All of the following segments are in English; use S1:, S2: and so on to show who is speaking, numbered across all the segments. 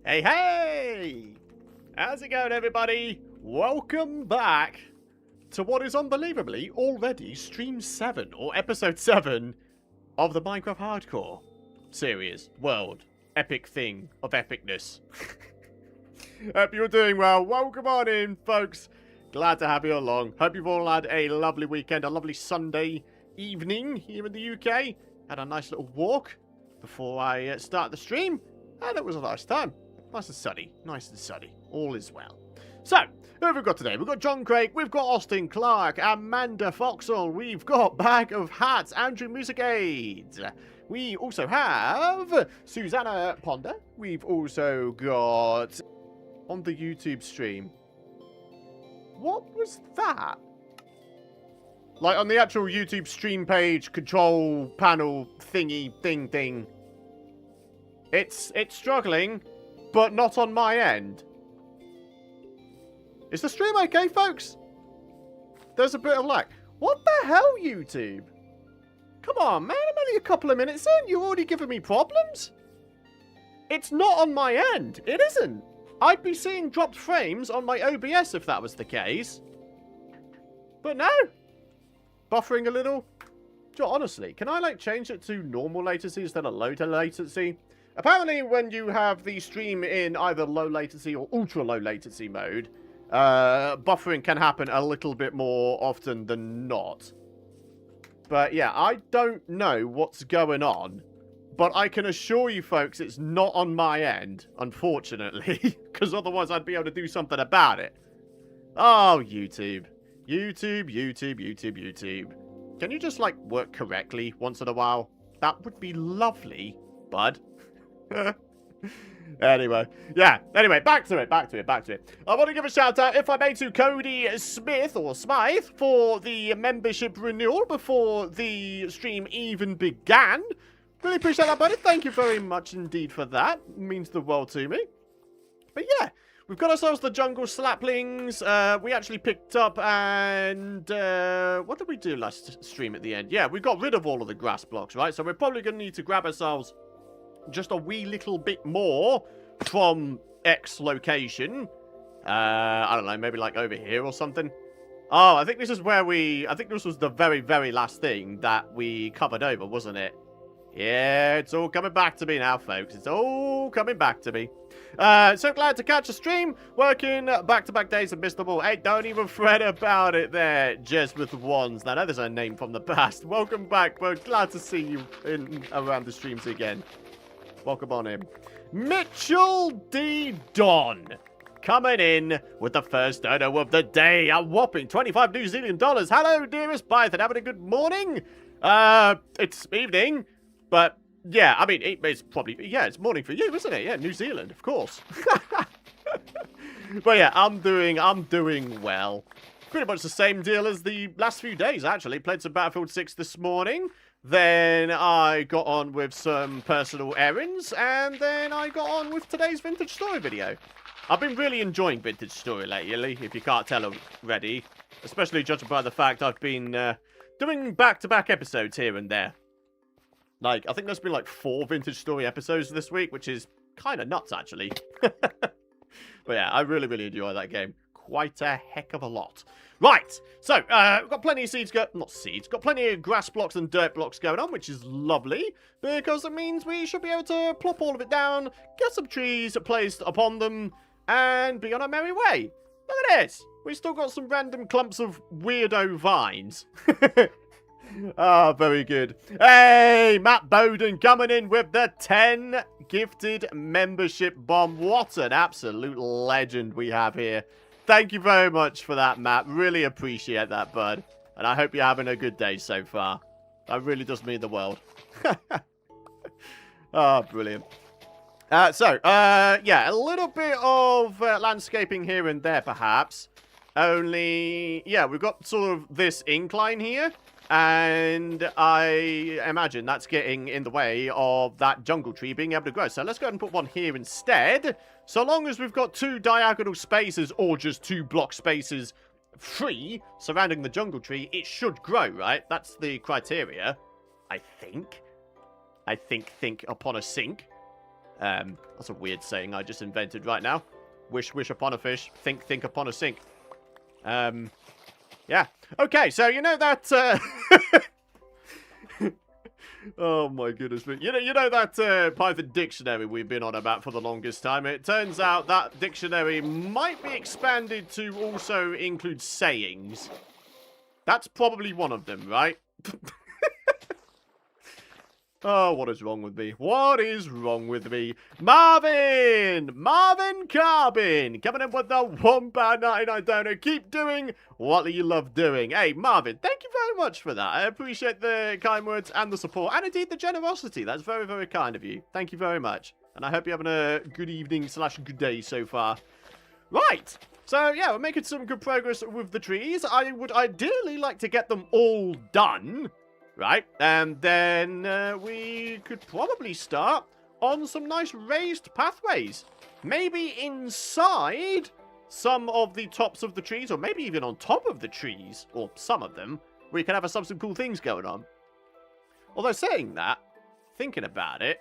S1: Hey, hey! How's it going, everybody? Welcome back to what is unbelievably already Stream 7, or Episode 7 of the Minecraft Hardcore series, world, epic thing of epicness. Hope you're doing well. Welcome on in, folks. Glad to have you along. Hope you've all had a lovely weekend, a lovely Sunday evening here in the UK. Had a nice little walk before I start the stream, and it was a nice time. Nice and sunny. Nice and sunny. All is well. So, who have we got today? We've got John Craig, we've got Austin Clark, Amanda Foxall, we've got Bag of Hats, Andrew Musicade. We also have Susanna Ponder. We've also got on the YouTube stream. What was that? Like on the actual YouTube stream page, control panel thingy thing. It's struggling, but not on my end. Is the stream okay, folks? There's a bit of lag. What the hell, YouTube? Come on, man. I'm only a couple of minutes in. You're already giving me problems? It's not on my end. It isn't. I'd be seeing dropped frames on my OBS if that was the case. But no. Buffering a little. Honestly, can I, like, change it to normal latency instead of low latency? Apparently, when you have the stream in either low latency or ultra low latency mode, buffering can happen a little bit more often than not. But yeah, I don't know what's going on, but I can assure you folks it's not on my end, unfortunately, because otherwise I'd be able to do something about it. Oh, YouTube. YouTube. Can you just, like, work correctly once in a while? That would be lovely, bud. Anyway, back to it. I want to give a shout out, if I may, to Cody Smith, or Smythe, for the membership renewal before the stream even began. Really appreciate that, buddy. Thank you very much indeed for that. It means the world to me. But yeah, we've got ourselves the jungle saplings. We actually picked up and... what did we do last stream at the end? Yeah, we got rid of all of the grass blocks, right? So we're probably going to need to grab ourselves just a wee little bit more from X location. I don't know, maybe like over here or something. Oh, I think this is where I think this was the very, very last thing that we covered over, wasn't it? Yeah, it's all coming back to me now, folks. It's all coming back to me. So glad to catch a stream. Working back-to-back days and missed them all. Hey, don't even fret about it there, just with wands. Now, there's a name from the past. Welcome back. We're glad to see you around the streams again. Welcome on in. Mitchell D. Don coming in with the first dono of the day. A whopping 25 New Zealand dollars. Hello, dearest Python. Having a good morning? It's evening, but yeah, I mean, it's probably, yeah, it's morning for you, isn't it? Yeah, New Zealand, of course. But yeah, I'm doing well. Pretty much the same deal as the last few days, actually. Played some Battlefield 6 this morning. Then I got on with some personal errands, and then I got on with today's Vintage Story video. I've been really enjoying Vintage Story lately, if you can't tell already. Especially judging by the fact I've been doing back-to-back episodes here and there. Like, I think there's been like 4 Vintage Story episodes this week, which is kind of nuts, actually. But yeah, I really enjoy that game. Quite a heck of a lot. Right, so, we've got plenty of seeds got plenty of grass blocks and dirt blocks going on, which is lovely, because it means we should be able to plop all of it down, get some trees placed upon them, and be on our merry way. Look at this! We've still got some random clumps of weirdo vines. Ah, very good. Hey, Matt Bowden coming in with the 10 gifted membership bomb. What an absolute legend we have here. Thank you very much for that, Matt. Really appreciate that, bud. And I hope you're having a good day so far. That really does mean the world. Oh, brilliant. Yeah, a little bit of landscaping here and there, perhaps. Only, yeah, we've got sort of this incline here. And I imagine that's getting in the way of that jungle tree being able to grow. So let's go ahead and put one here instead. So long as we've got 2 diagonal spaces or just 2 block spaces free surrounding the jungle tree, it should grow, right? That's the criteria, I think. Think upon a sink. That's a weird saying I just invented right now. Wish, wish upon a fish. Think, think upon a sink. Yeah. Okay, so you know that, oh my goodness. You know that Python dictionary we've been on about for the longest time? It turns out that dictionary might be expanded to also include sayings. That's probably one of them, right? Oh, what is wrong with me? What is wrong with me? Marvin! Marvin Carbon! Coming in with the £1.99 Keep doing what you love doing. Hey, Marvin, thank you very much for that. I appreciate the kind words and the support, and indeed the generosity. That's very, very kind of you. Thank you very much. And I hope you're having a good evening / good day so far. Right. So, yeah, we're making some good progress with the trees. I would ideally like to get them all done. Right, and then we could probably start on some nice raised pathways. Maybe inside some of the tops of the trees, or maybe even on top of the trees, or some of them, we can have some cool things going on. Although saying that, thinking about it,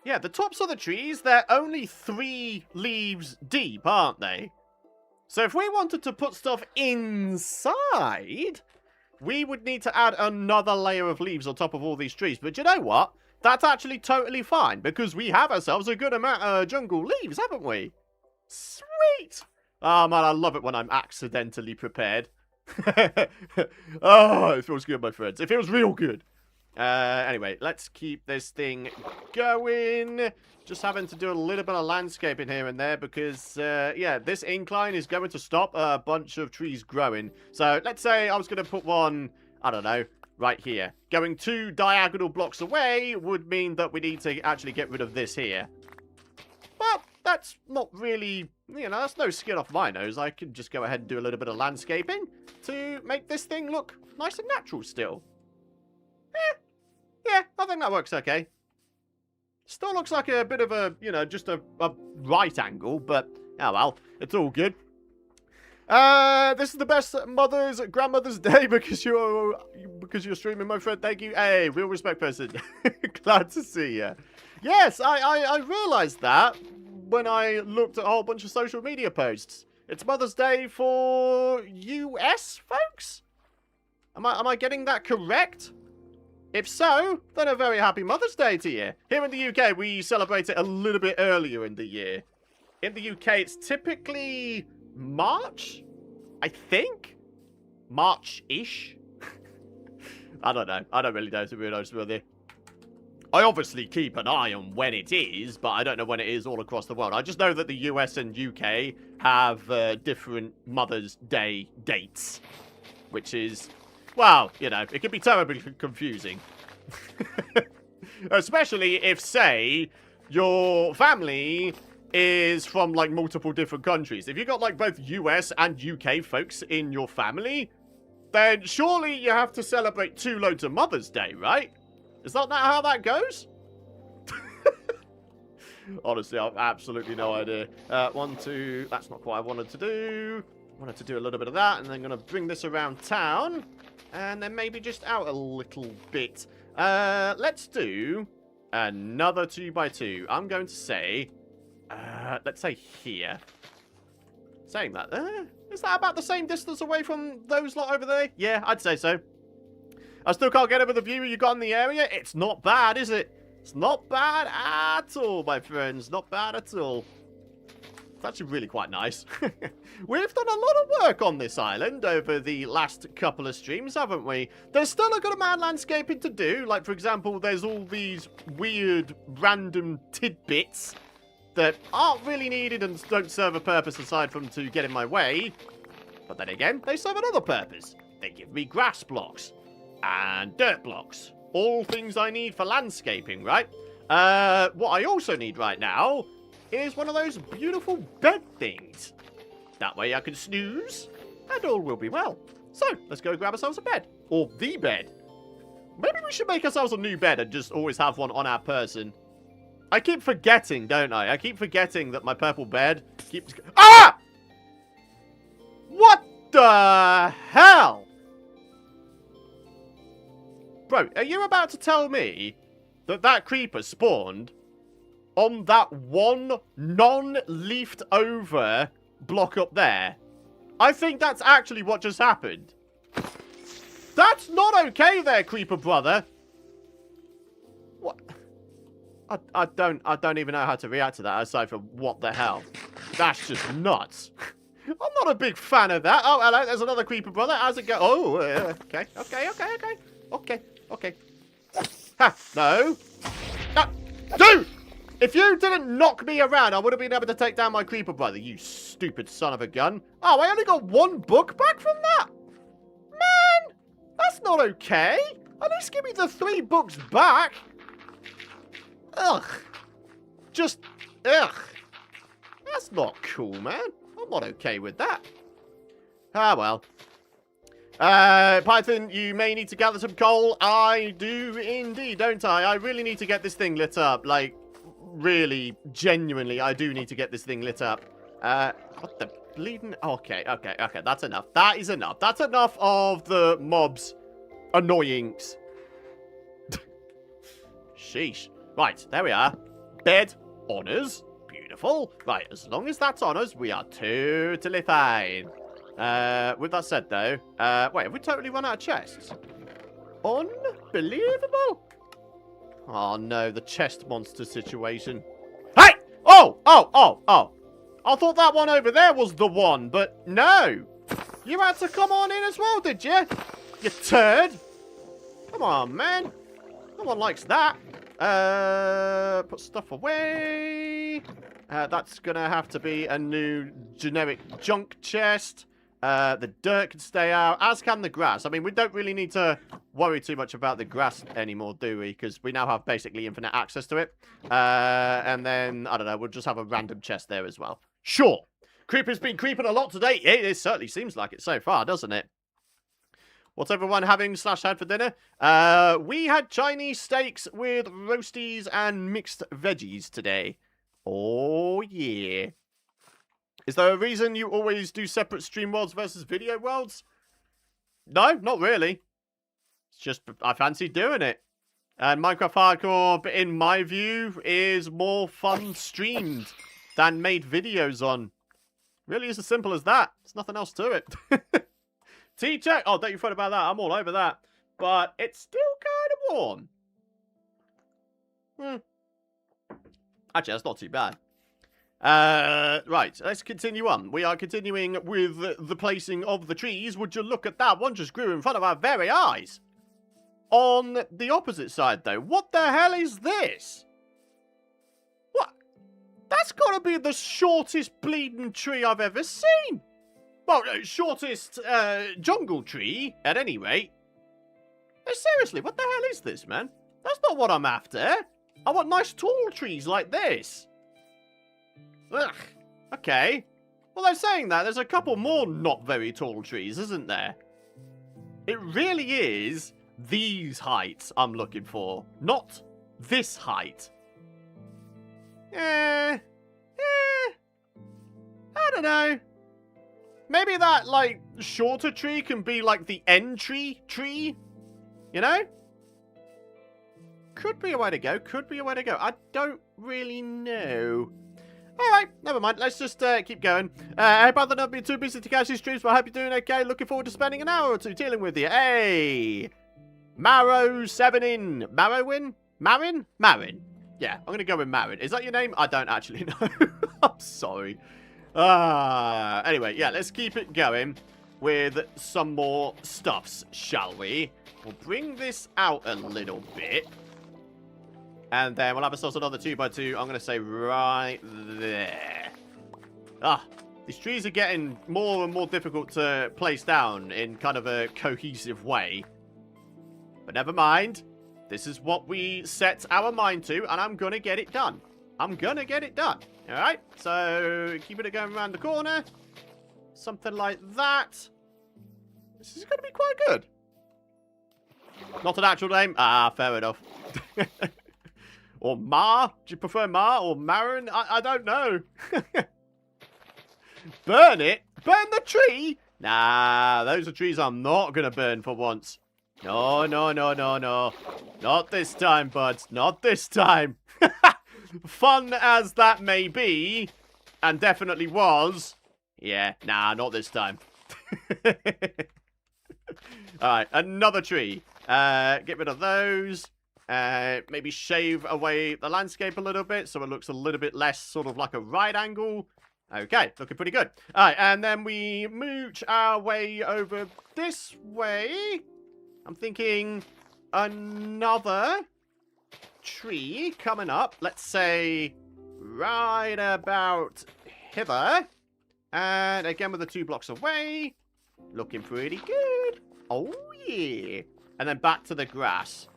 S1: yeah, the tops of the trees, they're only 3 leaves deep, aren't they? So if we wanted to put stuff inside, we would need to add another layer of leaves on top of all these trees. But you know what? That's actually totally fine, because we have ourselves a good amount of jungle leaves, haven't we? Sweet! Oh, man, I love it when I'm accidentally prepared. Oh, it feels good, my friends. It feels real good. Anyway, let's keep this thing going. Just having to do a little bit of landscaping here and there because, yeah, this incline is going to stop a bunch of trees growing. So, let's say I was going to put one, I don't know, right here. Going 2 diagonal blocks away would mean that we need to actually get rid of this here. Well, that's not really, you know, that's no skin off my nose. I can just go ahead and do a little bit of landscaping to make this thing look nice and natural still. Yeah, I think that works okay. Still looks like a bit of a, you know, just a right angle, but, oh well, it's all good. This is the best grandmother's day because you're streaming, my friend. Thank you. Hey, real respect person. Glad to see you. Yes, I realized that when I looked at a whole bunch of social media posts. It's Mother's Day for US folks? Am I getting that correct? If so, then a very happy Mother's Day to you. Here in the UK, we celebrate it a little bit earlier in the year. In the UK, it's typically March, I think? March-ish? I don't know. I don't really know, to be honest with you. I obviously keep an eye on when it is, but I don't know when it is all across the world. I just know that the US and UK have different Mother's Day dates, which is... well, you know, it can be terribly confusing. Especially if, say, your family is from, like, multiple different countries. If you've got, like, both US and UK folks in your family, then surely you have to celebrate 2 loads of Mother's Day, right? Is that not how that goes? Honestly, I've absolutely no idea. 1, 2, that's not what I wanted to do. I wanted to do a little bit of that, and then I'm going to bring this around town. And then maybe just out a little bit. Let's do another 2x2. I'm going to say, let's say here. Saying that, is that about the same distance away from those lot over there? Yeah, I'd say so. I still can't get over the view you got in the area. It's not bad, is it? It's not bad at all, my friends. Not bad at all. It's actually really quite nice. We've done a lot of work on this island over the last couple of streams, haven't we? There's still a good amount of landscaping to do. Like, for example, there's all these weird, random tidbits that aren't really needed and don't serve a purpose aside from to get in my way. But then again, they serve another purpose. They give me grass blocks and dirt blocks. All things I need for landscaping, right? What I also need right now is one of those beautiful bed things. That way I can snooze, and all will be well. So, let's go grab ourselves a bed. Or the bed. Maybe we should make ourselves a new bed and just always have one on our person. I keep forgetting, don't I? I keep forgetting that my purple bed keeps... ah! What the hell? Bro, are you about to tell me that that creeper spawned on that one non-leafed over block up there. I think that's actually what just happened. That's not okay there, creeper brother. What? I don't even know how to react to that aside from what the hell. That's just nuts. I'm not a big fan of that. Oh, hello, there's another creeper brother. How's it go? Oh, okay. Ha, no. No. Dude! If you didn't knock me around, I would have been able to take down my creeper brother, you stupid son of a gun. Oh, I only got one book back from that? Man, that's not okay. At least give me the 3 books back. Ugh. Just, ugh. That's not cool, man. I'm not okay with that. Ah, well. Python, you may need to gather some coal. I do indeed, don't I? I really need to get this thing lit up. Like, really, genuinely, I do need to get this thing lit up. What the bleeding? Okay. That's enough. That is enough. That's enough of the mobs' annoyings. Sheesh. Right, there we are. Bed. Honours. Beautiful. Right, as long as that's honours, we are totally fine. With that said, though, wait, have we totally run out of chests? Unbelievable. Oh, no, the chest monster situation. Hey! Oh! I thought that one over there was the one, but no. You had to come on in as well, did you? You turd. Come on, man. No one likes that. Put stuff away. That's gonna have to be a new generic junk chest. The dirt can stay out, as can the grass. I mean, we don't really need to worry too much about the grass anymore, do we? Because we now have basically infinite access to it. And then, I don't know, we'll just have a random chest there as well. Sure. Creeper's been creeping a lot today. It certainly seems like it so far, doesn't it? What's everyone having / had for dinner? We had Chinese steaks with roasties and mixed veggies today. Oh, yeah. Is there a reason you always do separate stream worlds versus video worlds? No, not really. It's just I fancy doing it. And Minecraft Hardcore, in my view, is more fun streamed than made videos on. Really is as simple as that. There's nothing else to it. T-check. Oh, don't you fret about that. I'm all over that. But it's still kind of warm. Actually, that's not too bad. Right, let's continue on. We are continuing with the placing of the trees. Would you look at that? One just grew in front of our very eyes. On the opposite side, though, what the hell is this? What? That's got to be the shortest bleeding tree I've ever seen. Well, shortest jungle tree, at any rate. Seriously, what the hell is this, man? That's not what I'm after. I want nice tall trees like this. Ugh. Okay. Well, they're saying that. There's a couple more not very tall trees, isn't there? It really is these heights I'm looking for, not this height. I don't know. Maybe that, like, shorter tree can be, like, the entry tree? You know? Could be a way to go. Could be a way to go. I don't really know. Alright, never mind. Let's just keep going. I hope I've not been too busy to catch these streams, but I hope you're doing okay. Looking forward to spending an hour or two dealing with you. Hey! Marrow7in. Marrowin? Marin? Marin. Yeah, I'm going to go with Marin. Is that your name? I don't actually know. I'm sorry. Anyway, yeah, let's keep it going with some more stuffs, shall we? We'll bring this out a little bit. And then we'll have ourselves another 2x2. I'm going to say right there. These trees are getting more and more difficult to place down in kind of a cohesive way. But never mind. This is what we set our mind to, and I'm going to get it done. I'm going to get it done. Alright, so keeping it going around the corner. Something like that. This is going to be quite good. Not an actual name? Ah, fair enough. Or Ma? Do you prefer Ma or Marin? I don't know. Burn it? Burn the tree? Nah, those are trees I'm not going to burn for once. No. Not this time, buds. Not this time. fun as that may be, and definitely was, yeah, nah, not this time. Alright, another tree. Get rid of those. Maybe shave away the landscape a little bit so it looks a little bit less sort of like a right angle. Okay, looking pretty good. Alright, and then we mooch our way over this way. I'm thinking another tree coming up. Let's say right about hither. And again with the 2 blocks away. Looking pretty good. Oh, yeah. And then back to the grass.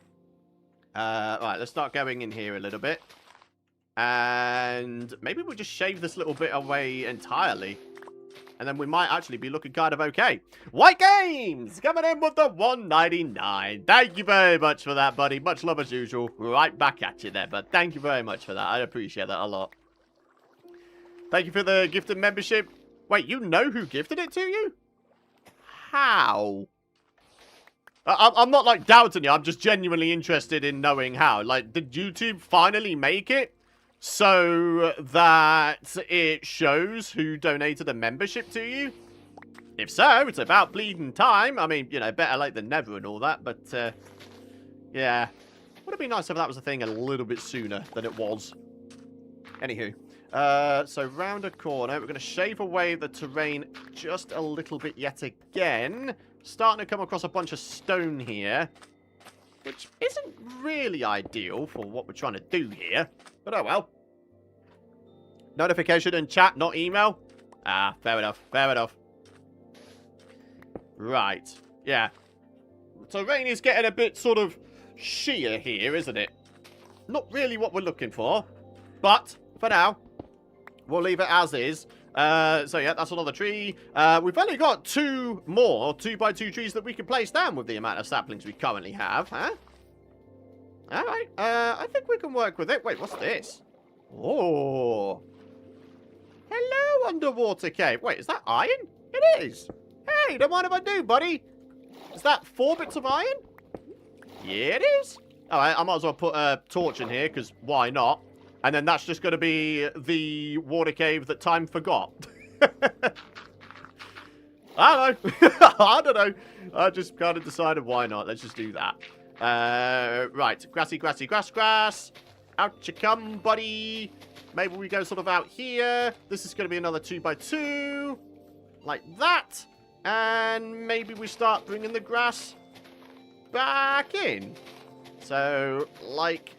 S1: Right, let's start going in here a little bit. And maybe we'll just shave this little bit away entirely. And then we might actually be looking kind of okay. White Games coming in with the 199. Thank you very much for that, buddy. Much love as usual. Right back at you there, but thank you very much for that. I appreciate that a lot. Thank you for the gifted membership. Wait, you know who gifted it to you? How? I'm not, like, doubting you. I'm just genuinely interested in knowing how. Like, did YouTube finally make it so that it shows who donated a membership to you? If so, it's about bleeding time. I mean, you know, better late than never and all that, but, yeah. Would it be nice if that was a thing a little bit sooner than it was? Anywho. So round a corner, we're going to shave away the terrain just a little bit yet again. Starting to come across a bunch of stone here, which isn't really ideal for what we're trying to do here, but oh well. Notification in chat, not email? Ah, fair enough, fair enough. Right, yeah. The terrain is getting a bit sort of sheer here, isn't it? Not really what we're looking for, but for now, we'll leave it as is. So yeah, that's another tree. We've only got 2 more 2x2 trees that we can place down with the amount of saplings we currently have, huh? Alright, I think we can work with it. Wait, what's this? Oh. Hello, underwater cave. Wait, is that iron? It is. Hey, don't mind if I do, buddy. Is that 4 bits of iron? Yeah, it is. Alright, I might as well put a torch in here, because why not? And then that's just going to be the water cave that time forgot. I don't know. I don't know. I just kind of decided why not. Let's just do that. Right. Grassy, grassy, grass, grass. Out you come, buddy. Maybe we go sort of out here. This is going to be another 2x2. Like that. And maybe we start bringing the grass back in. So, like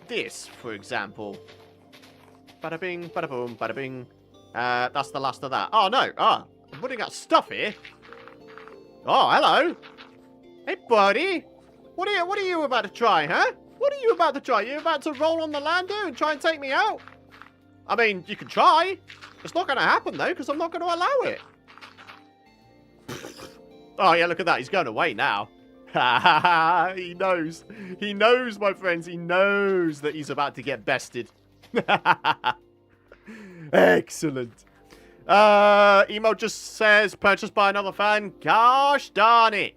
S1: this, for example. Bada bing, bada boom, bada bing. That's the last of that. Oh, no. Ah, I'm putting out stuff here. Oh, hello. Hey, buddy. What are you about to try, huh? What are you about to try? You about to roll on the land here and try and take me out? I mean, you can try. It's not going to happen, though, because I'm not going to allow it. Oh, yeah, look at that. He's going away now. He knows. He knows, my friends. He knows that he's about to get bested. Excellent. Emo just says, purchased by another fan. Gosh darn it.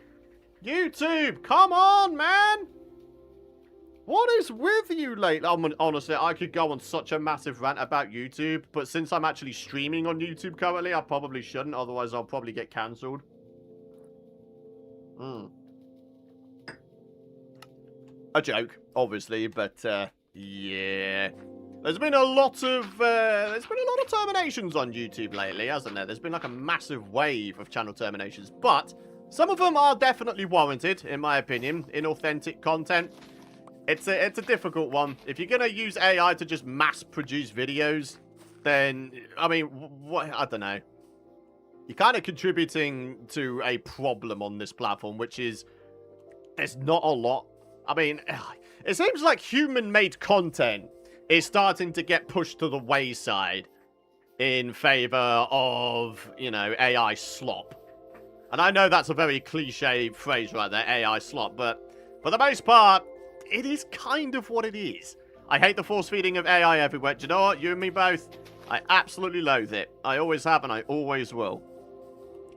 S1: YouTube, come on, man. What is with you lately? Honestly, I could go on such a massive rant about YouTube, but since I'm actually streaming on YouTube currently, I probably shouldn't. Otherwise, I'll probably get cancelled. A joke, obviously, but yeah. There's been a lot of terminations on YouTube lately, hasn't there? There's been like a massive wave of channel terminations, but some of them are definitely warranted, in my opinion, in authentic content. It's a difficult one. If you're gonna use AI to just mass produce videos, then I mean, what? I don't know. You're kind of contributing to a problem on this platform, which is there's not a lot. I mean, it seems like human-made content is starting to get pushed to the wayside in favor of, you know, AI slop. And I know that's a very cliche phrase right there, AI slop, but for the most part, it is kind of what it is. I hate the force-feeding of AI everywhere. Do you know what? You and me both. I absolutely loathe it. I always have and I always will.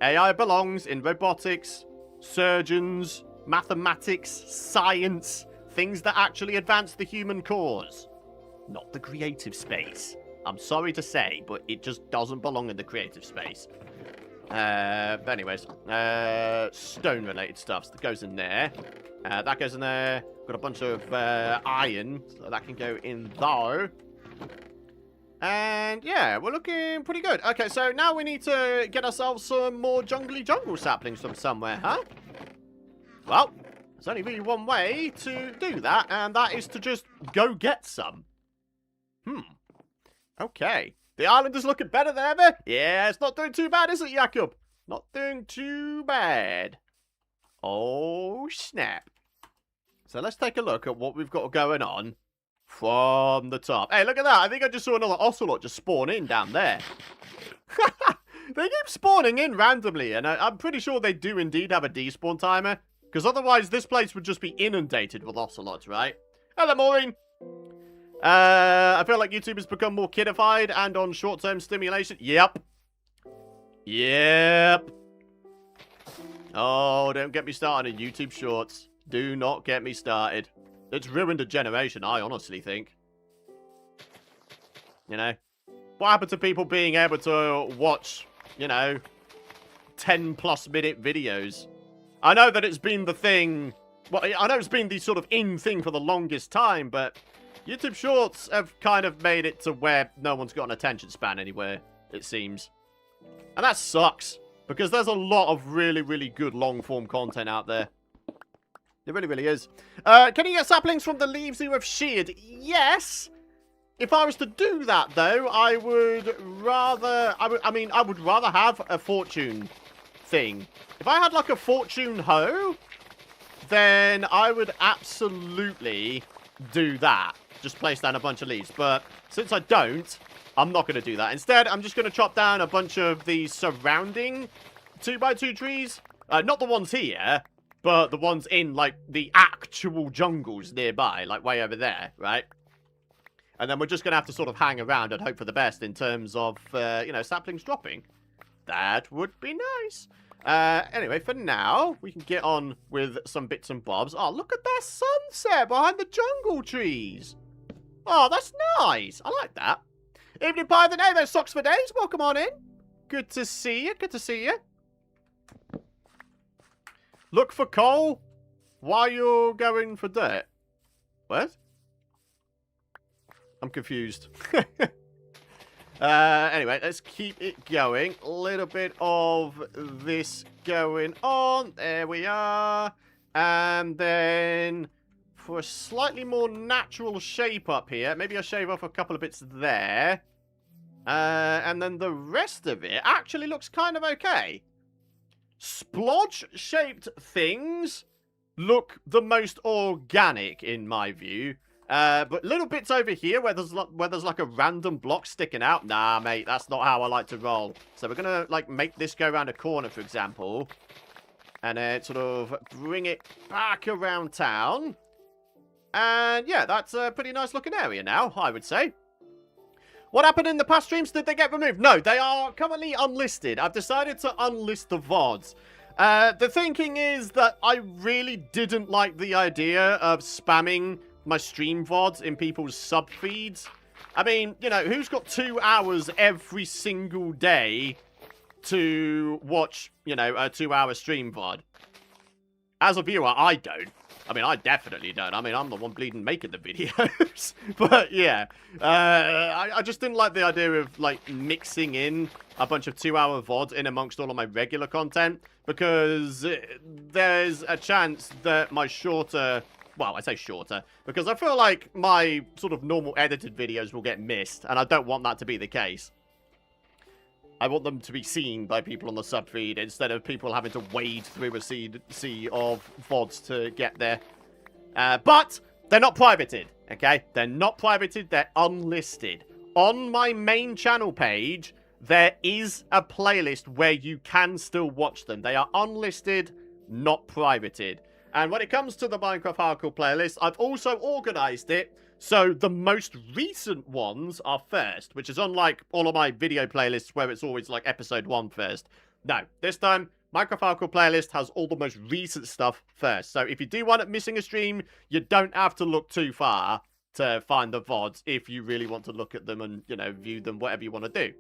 S1: AI belongs in robotics, surgeons, mathematics, science, things that actually advance the human cause. not the creative space. I'm sorry to say, but it just doesn't belong in the creative space. But anyways, stone-related stuff. So that goes in there. That goes in there. Got a bunch of iron, so that can go in there. And yeah, we're looking pretty good. Okay, so now we need to get ourselves some more jungly jungle saplings from somewhere, huh? Well, there's only really one way to do that, and that is to just go get some. Okay. The island is looking better than ever. Yeah, it's not doing too bad, is it, Jakob? Not doing too bad. Oh, snap. So let's take a look at what we've got going on from the top. Hey, look at that. I think I just saw another ocelot just spawn in down there. They keep spawning in randomly, and I'm pretty sure they do indeed have a despawn timer, because otherwise this place would just be inundated with ocelots, right? Hello, Maureen. I feel like YouTube has become more kidified and on short-term stimulation. Yep. Yep. Oh, don't get me started on YouTube Shorts. Do not get me started. It's ruined a generation, I honestly think. You know? What happened to people being able to watch, you know, 10-plus minute videos? I know that it's been the thing... Well, I know it's been the sort of in thing for the longest time, but... YouTube Shorts have kind of made it to where no one's got an attention span anywhere, it seems. And that sucks, because there's a lot of really, really good long-form content out there. It really, really is. Can you get saplings from the leaves you have sheared? Yes! If I was to do that, though, I would rather... I would rather have a fortune thing. If I had, like, a fortune hoe, then I would absolutely do that. Just place down a bunch of leaves. But since I don't, I'm not going to do that. Instead, I'm just going to chop down a bunch of the surrounding 2x2 trees. Not the ones here, but the ones in, like, the actual jungles nearby, like way over there, right? And then we're just going to have to sort of hang around and hope for the best in terms of, you know, saplings dropping. That would be nice. Anyway, for now, we can get on with some bits and bobs. Oh, look at that sunset behind the jungle trees. Oh, that's nice. I like that. Evening, Python. Hey there, Socks for Days. Welcome on in. Good to see you. Good to see you. Look for coal while you're going for dirt. What? I'm confused. Anyway, let's keep it going. A little bit of this going on. There we are. And then for a slightly more natural shape up here, maybe I'll shave off a couple of bits there. And then the rest of it actually looks kind of okay. Splodge-shaped things look the most organic in my view. But little bits over here where there's like a random block sticking out. Nah, mate, that's not how I like to roll. So we're gonna like make this go around a corner, for example, and then sort of bring it back around town. And yeah, that's a pretty nice looking area now, I would say. What happened in the past streams? Did they get removed? No, they are currently unlisted. I've decided to unlist the VODs. The thinking is that I really didn't like the idea of spamming my stream VODs in people's sub feeds. I mean, you know, who's got 2 hours every single day to watch, you know, a 2-hour stream VOD? As a viewer, I don't. I mean, I definitely don't. I mean, I'm the one bleeding making the videos. But, yeah. I just didn't like the idea of, like, mixing in a bunch of 2-hour VODs in amongst all of my regular content. Because there's a chance that my shorter... Well, I say shorter, because I feel like my sort of normal edited videos will get missed, and I don't want that to be the case. I want them to be seen by people on the subfeed instead of people having to wade through a sea of VODs to get there. But they're not privated, okay? They're not privated, they're unlisted. On my main channel page, there is a playlist where you can still watch them. They are unlisted, not privated. And when it comes to the Minecraft Hardcore playlist, I've also organized it so the most recent ones are first, which is unlike all of my video playlists where it's always like episode 1 first. No, this time, Minecraft Hardcore playlist has all the most recent stuff first. So if you do want it missing a stream, you don't have to look too far. to find the VODs if you really want to look at them and, you know, view them, whatever you want to do.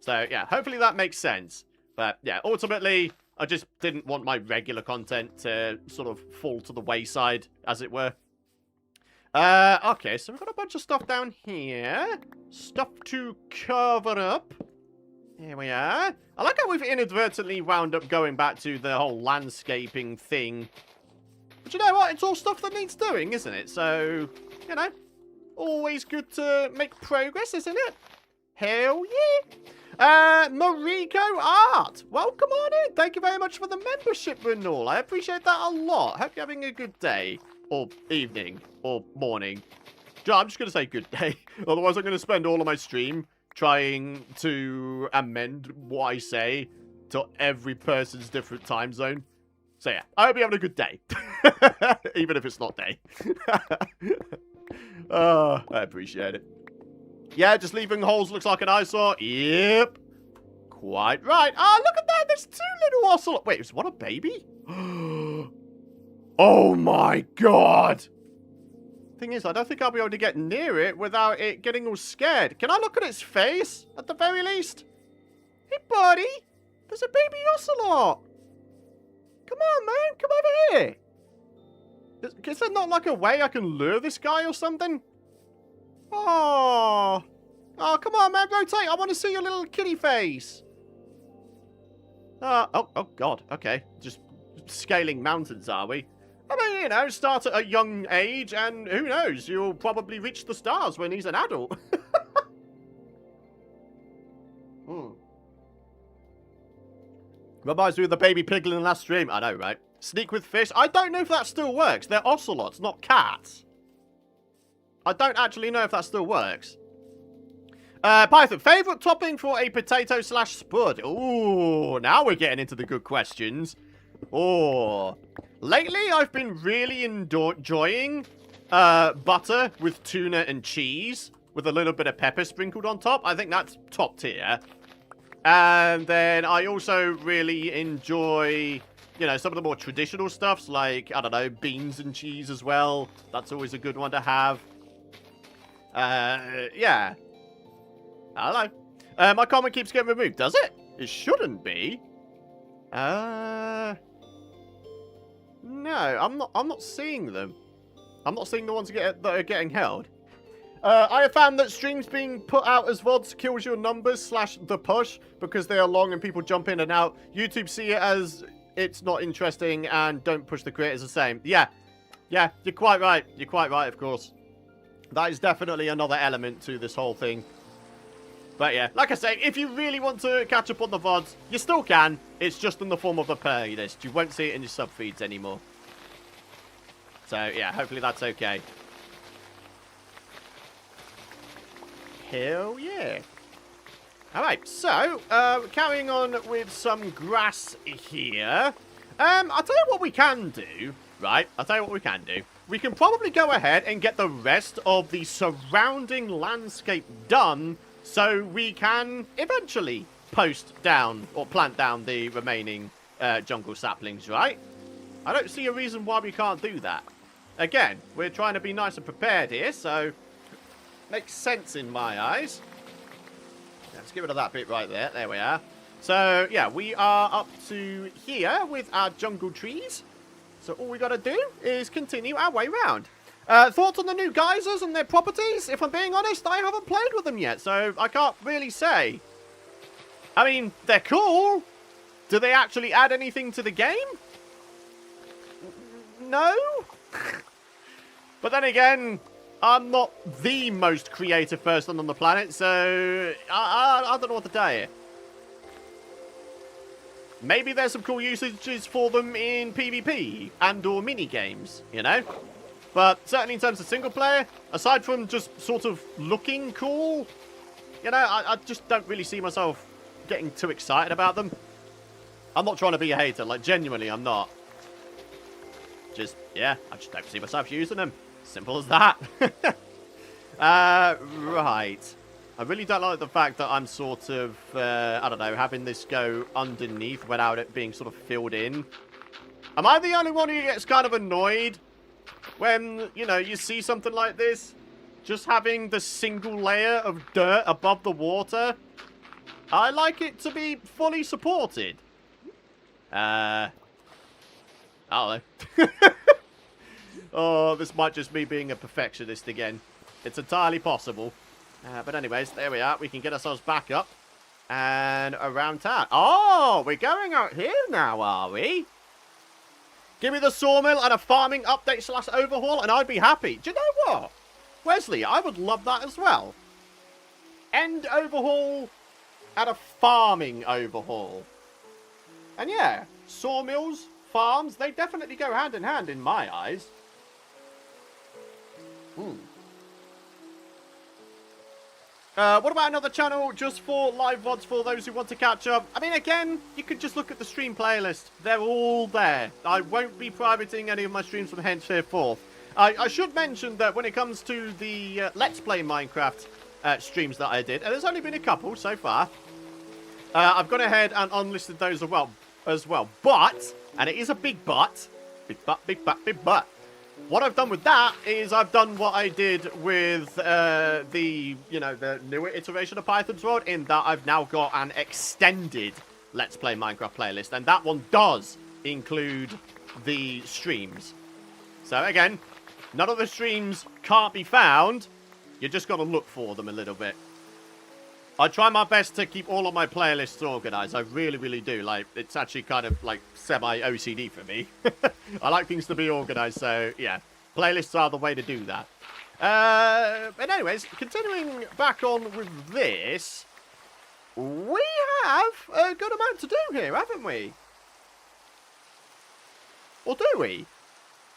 S1: So, yeah, hopefully that makes sense. But, yeah, ultimately, I just didn't want my regular content to sort of fall to the wayside, as it were. Okay, so we've got a bunch of stuff down here. Stuff to cover up. Here we are. I like how we've inadvertently wound up going back to the whole landscaping thing. But you know what? It's all stuff that needs doing, isn't it? So, you know, always good to make progress, isn't it? Hell yeah. Mariko Art. Welcome on in. Thank you very much for the membership renewal. I appreciate that a lot. Hope you're having a good day. Or evening. Or morning. I'm just going to say good day. Otherwise, I'm going to spend all of my stream trying to amend what I say to every person's different time zone. So yeah, I hope you're having a good day. Even if it's not day. Oh, I appreciate it. Yeah, just leaving holes looks like an eyesore. Yep. Quite right. Ah, look at that. There's 2 little ocelots. Wait, is one a baby? Oh my god. Thing is, I don't think I'll be able to get near it without it getting all scared. Can I look at its face, at the very least? Hey, buddy. There's a baby ocelot. Come on, man. Come over here. Is there not like a way I can lure this guy or something? Oh. Oh, come on, man. Rotate. I want to see your little kitty face. Oh, God. Okay. Just scaling mountains, are we? I mean, you know, start at a young age, and who knows, you'll probably reach the stars when he's an adult. Reminds me of the baby piglin in the last stream. I know, right? Sneak with fish. I don't know if that still works. They're ocelots, not cats. I don't actually know if that still works. Python, favourite topping for a potato / spud? Ooh, now we're getting into the good questions. Oh. Lately, I've been really enjoying butter with tuna and cheese with a little bit of pepper sprinkled on top. I think that's top tier. And then I also really enjoy, you know, some of the more traditional stuffs like, I don't know, beans and cheese as well. That's always a good one to have. Yeah. I don't know. My comment keeps getting removed. Does it? It shouldn't be. No, I'm not seeing them. I'm not seeing the ones that are getting held. I have found that streams being put out as VODs kills your numbers / the push because they are long and people jump in and out. YouTube see it as it's not interesting and don't push the creators the same. Yeah, you're quite right. You're quite right, of course. That is definitely another element to this whole thing. But yeah, like I say, if you really want to catch up on the VODs, you still can. It's just in the form of a playlist. You won't see it in your sub feeds anymore. So yeah, hopefully that's okay. Hell yeah. Alright, so, carrying on with some grass here. I'll tell you what we can do, right? I'll tell you what we can do. We can probably go ahead and get the rest of the surrounding landscape done so we can eventually post down or plant down the remaining jungle saplings, right? I don't see a reason why we can't do that. Again, we're trying to be nice and prepared here, so makes sense in my eyes. Let's get rid of that bit right there. There we are. So, yeah, we are up to here with our jungle trees. So all we got to do is continue our way round. Thoughts on the new geysers and their properties? If I'm being honest, I haven't played with them yet, so I can't really say. I mean, they're cool. Do they actually add anything to the game? No? But then again, I'm not the most creative person on the planet, so I don't know what to tell you. Maybe there's some cool usages for them in PvP and or mini-games, you know? But certainly in terms of single player, aside from just sort of looking cool, you know, I just don't really see myself getting too excited about them. I'm not trying to be a hater, like genuinely I'm not. Just, yeah, I just don't see myself using them. Simple as that. Right. I really don't like the fact that I'm sort of, I don't know, having this go underneath without it being sort of filled in. Am I the only one who gets kind of annoyed when, you know, you see something like this? just having the single layer of dirt above the water. I like it to be fully supported. I don't know. Oh, this might just be being a perfectionist again. It's entirely possible. But anyways, there we are. We can get ourselves back up and around town. Oh, we're going out here now, are we? Give me the sawmill and a farming update / overhaul, and I'd be happy. Do you know what? Wesley, I would love that as well. End overhaul and a farming overhaul. And yeah, sawmills, farms, they definitely go hand in hand in my eyes. What about another channel just for live VODs for those who want to catch up? I mean, again, you could just look at the stream playlist. They're all there. I won't be privating any of my streams from henceforth. I should mention that when it comes to the Let's Play Minecraft streams that I did, and there's only been a couple so far, I've gone ahead and unlisted those as well. But, and it is a big but, big but, what I've done with that is I've done what I did with the newer iteration of Python's World, in that I've now got an extended Let's Play Minecraft playlist, and that one does include the streams. So again, none of the streams can't be found. You just got to look for them a little bit. I try my best to keep all of my playlists organized. I really, really do. Like, it's actually kind of like semi-OCD for me. I like things to be organized, so yeah. Playlists are the way to do that. But anyways, continuing back on with this, we have a good amount to do here, haven't we? Or do we?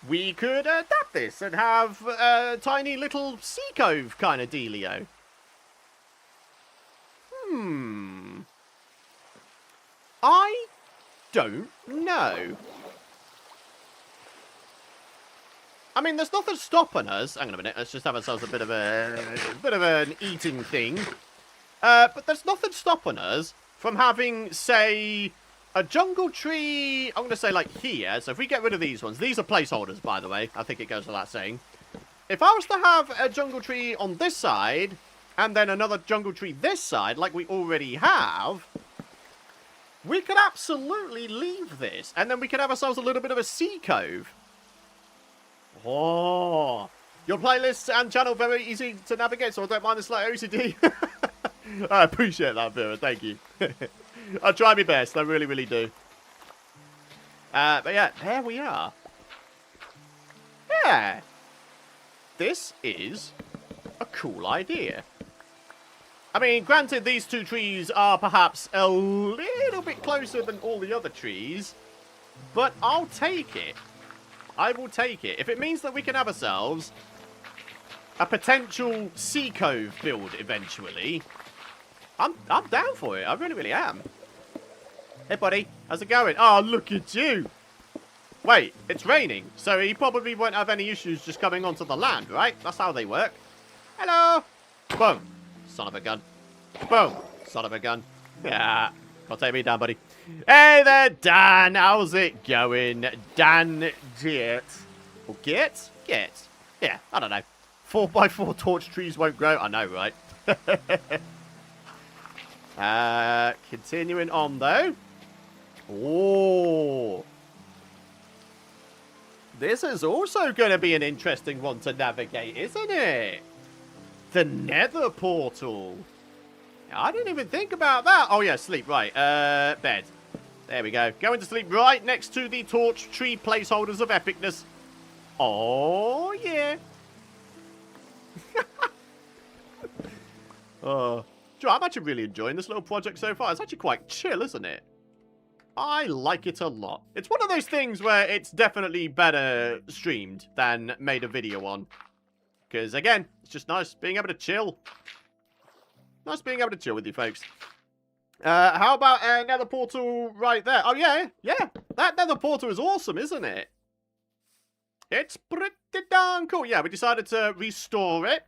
S1: We could adapt this and have a tiny little sea cove kind of dealio. I don't know. I mean, there's nothing stopping us. Hang on a minute. Let's just have ourselves a bit of an eating thing. But there's nothing stopping us from having, say, a jungle tree. I'm going to say like here. So if we get rid of these ones, these are placeholders, by the way. I think it goes without saying. If I was to have a jungle tree on this side, and then another jungle tree this side, like we already have, we could absolutely leave this. And then we could have ourselves a little bit of a sea cove. Oh. Your playlists and channel very easy to navigate, so I don't mind the slight OCD. I appreciate that, Vera. Thank you. I'll try my best. I really, really do. But yeah, there we are. Yeah. This is a cool idea. I mean, granted, these two trees are perhaps a little bit closer than all the other trees, but I'll take it. I will take it. If it means that we can have ourselves a potential sea cove build eventually, I'm down for it. I really, really am. Hey, buddy. How's it going? Oh, look at you. Wait, it's raining, so he probably won't have any issues just coming onto the land, right? That's how they work. Hello. Boom. Son of a gun. Boom. Son of a gun. Yeah. Can't take me down, buddy. Hey there, Dan. How's it going? Dan Get. Or Get? Get. Yeah, I don't know. 4x4 torch trees won't grow. I know, right? Continuing on, though. Oh. This is also going to be an interesting one to navigate, isn't it? The Nether portal. I didn't even think about that. Oh, yeah, sleep. Right. Bed. There we go. Going to sleep right next to the torch tree placeholders of epicness. Oh, yeah. Oh. Joe, I'm actually really enjoying this little project so far. It's actually quite chill, isn't it? I like it a lot. It's one of those things where it's definitely better streamed than made a video on. Because, again, it's just nice being able to chill. Nice being able to chill with you folks. How about a nether portal right there? Oh, yeah. Yeah. That nether portal is awesome, isn't it? It's pretty darn cool. Yeah, we decided to restore it.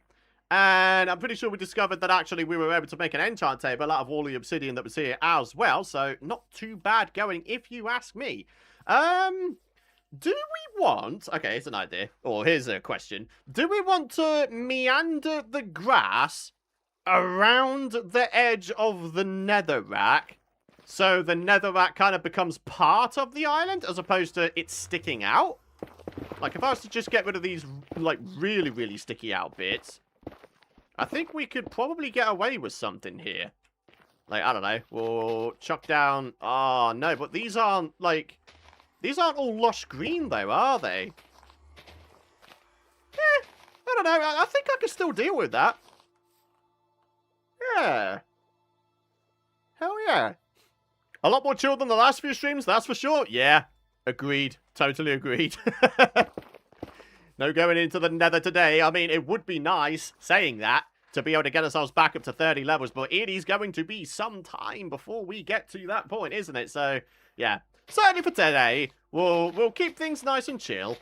S1: And I'm pretty sure we discovered that actually we were able to make an enchant table out of all the obsidian that was here as well. So, not too bad going, if you ask me. Do we want... Okay, here's an idea. Or here's a question. Do we want to meander the grass around the edge of the netherrack so the netherrack kind of becomes part of the island as opposed to it sticking out? Like, if I was to just get rid of these, like, really, really sticky out bits, I think we could probably get away with something here. Like, I don't know. We'll chuck down... Oh, no, but these aren't, like... These aren't all lush green, though, are they? I don't know. I think I can still deal with that. Yeah. Hell yeah. A lot more chill than the last few streams, that's for sure. Yeah. Agreed. Totally agreed. No going into the nether today. I mean, it would be nice, saying that, to be able to get ourselves back up to 30 levels, but it is going to be some time before we get to that point, isn't it? So, yeah. Certainly for today, we'll keep things nice and chill.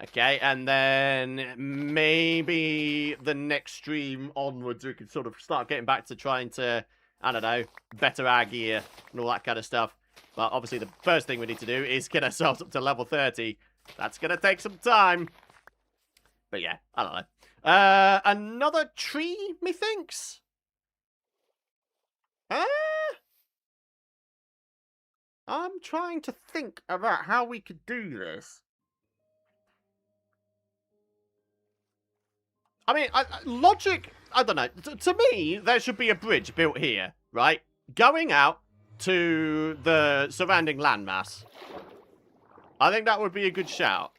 S1: Okay, and then maybe the next stream onwards, we can sort of start getting back to trying to, I don't know, better our gear and all that kind of stuff. But obviously the first thing we need to do is get ourselves up to level 30. That's going to take some time. But yeah, I don't know. Another tree, methinks? I'm trying to think about how we could do this. I mean, logic, I don't know. To me, there should be a bridge built here, right? Going out to the surrounding landmass. I think that would be a good shout.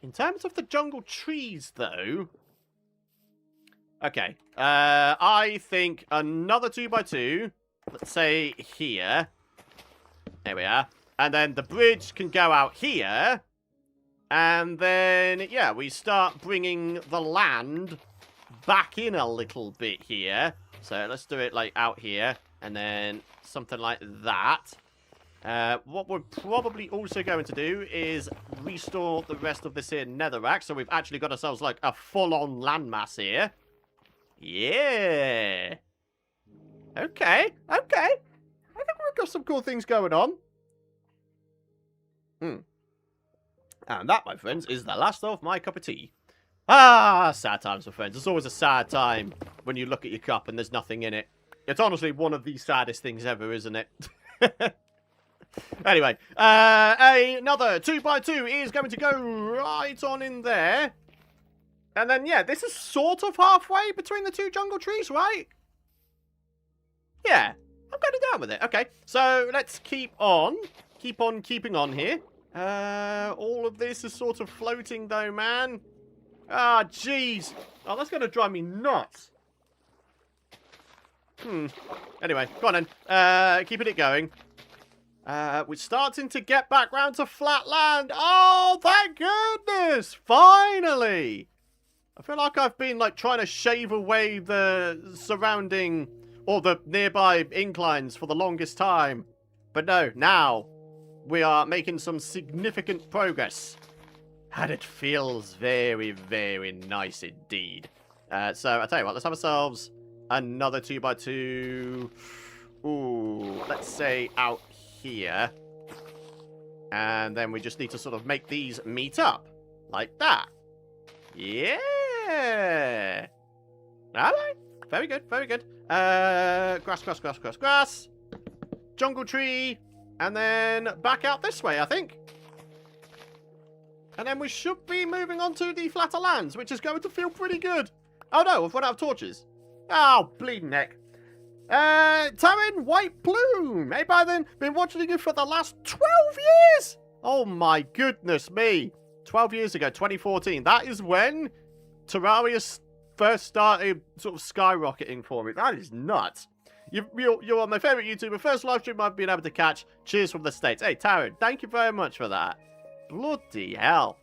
S1: In terms of the jungle trees, though... Okay. I think another 2x2. Let's say here. There we are. And then the bridge can go out here. And then, yeah, we start bringing the land back in a little bit here. So let's do it, like, out here. And then something like that. What we're probably also going to do is restore the rest of this here netherrack. So we've actually got ourselves, like, a full-on landmass here. Yeah. Okay. I think we've got some cool things going on. And that, my friends, is the last of my cup of tea. Ah, sad times, my friends. It's always a sad time when you look at your cup and there's nothing in it. It's honestly one of the saddest things ever, isn't it? Anyway, another 2x2 is going to go right on in there. And then, yeah, this is sort of halfway between the two jungle trees, right? Yeah, I'm kind of down with it. Okay, so let's keep on keeping on here. All of this is sort of floating, though, man. Ah, jeez. Oh, that's going to drive me nuts. Anyway, go on then. Keeping it going. We're starting to get back round to flat land. Oh, thank goodness! Finally! I feel like I've been, like, trying to shave away the surrounding, or the nearby inclines for the longest time. But no, now, we are making some significant progress. And it feels very, very nice indeed. So, I'll tell you what, let's have ourselves another 2x2. Ooh, let's say out here. And then we just need to sort of make these meet up. Like that. Yeah. Alright. Very good, very good. Grass. Jungle tree. And then back out this way, I think. And then we should be moving on to the flatter lands, which is going to feel pretty good. Oh no, we've run out of torches. Oh, bleeding neck. Taryn White Plume. Hey, Python, been watching you for the last 12 years. Oh my goodness me. 12 years ago, 2014. That is when Terraria first started sort of skyrocketing for me. That is nuts. You're my favourite YouTuber. First live stream I've been able to catch. Cheers from the States. Hey, Taryn, thank you very much for that. Bloody hell.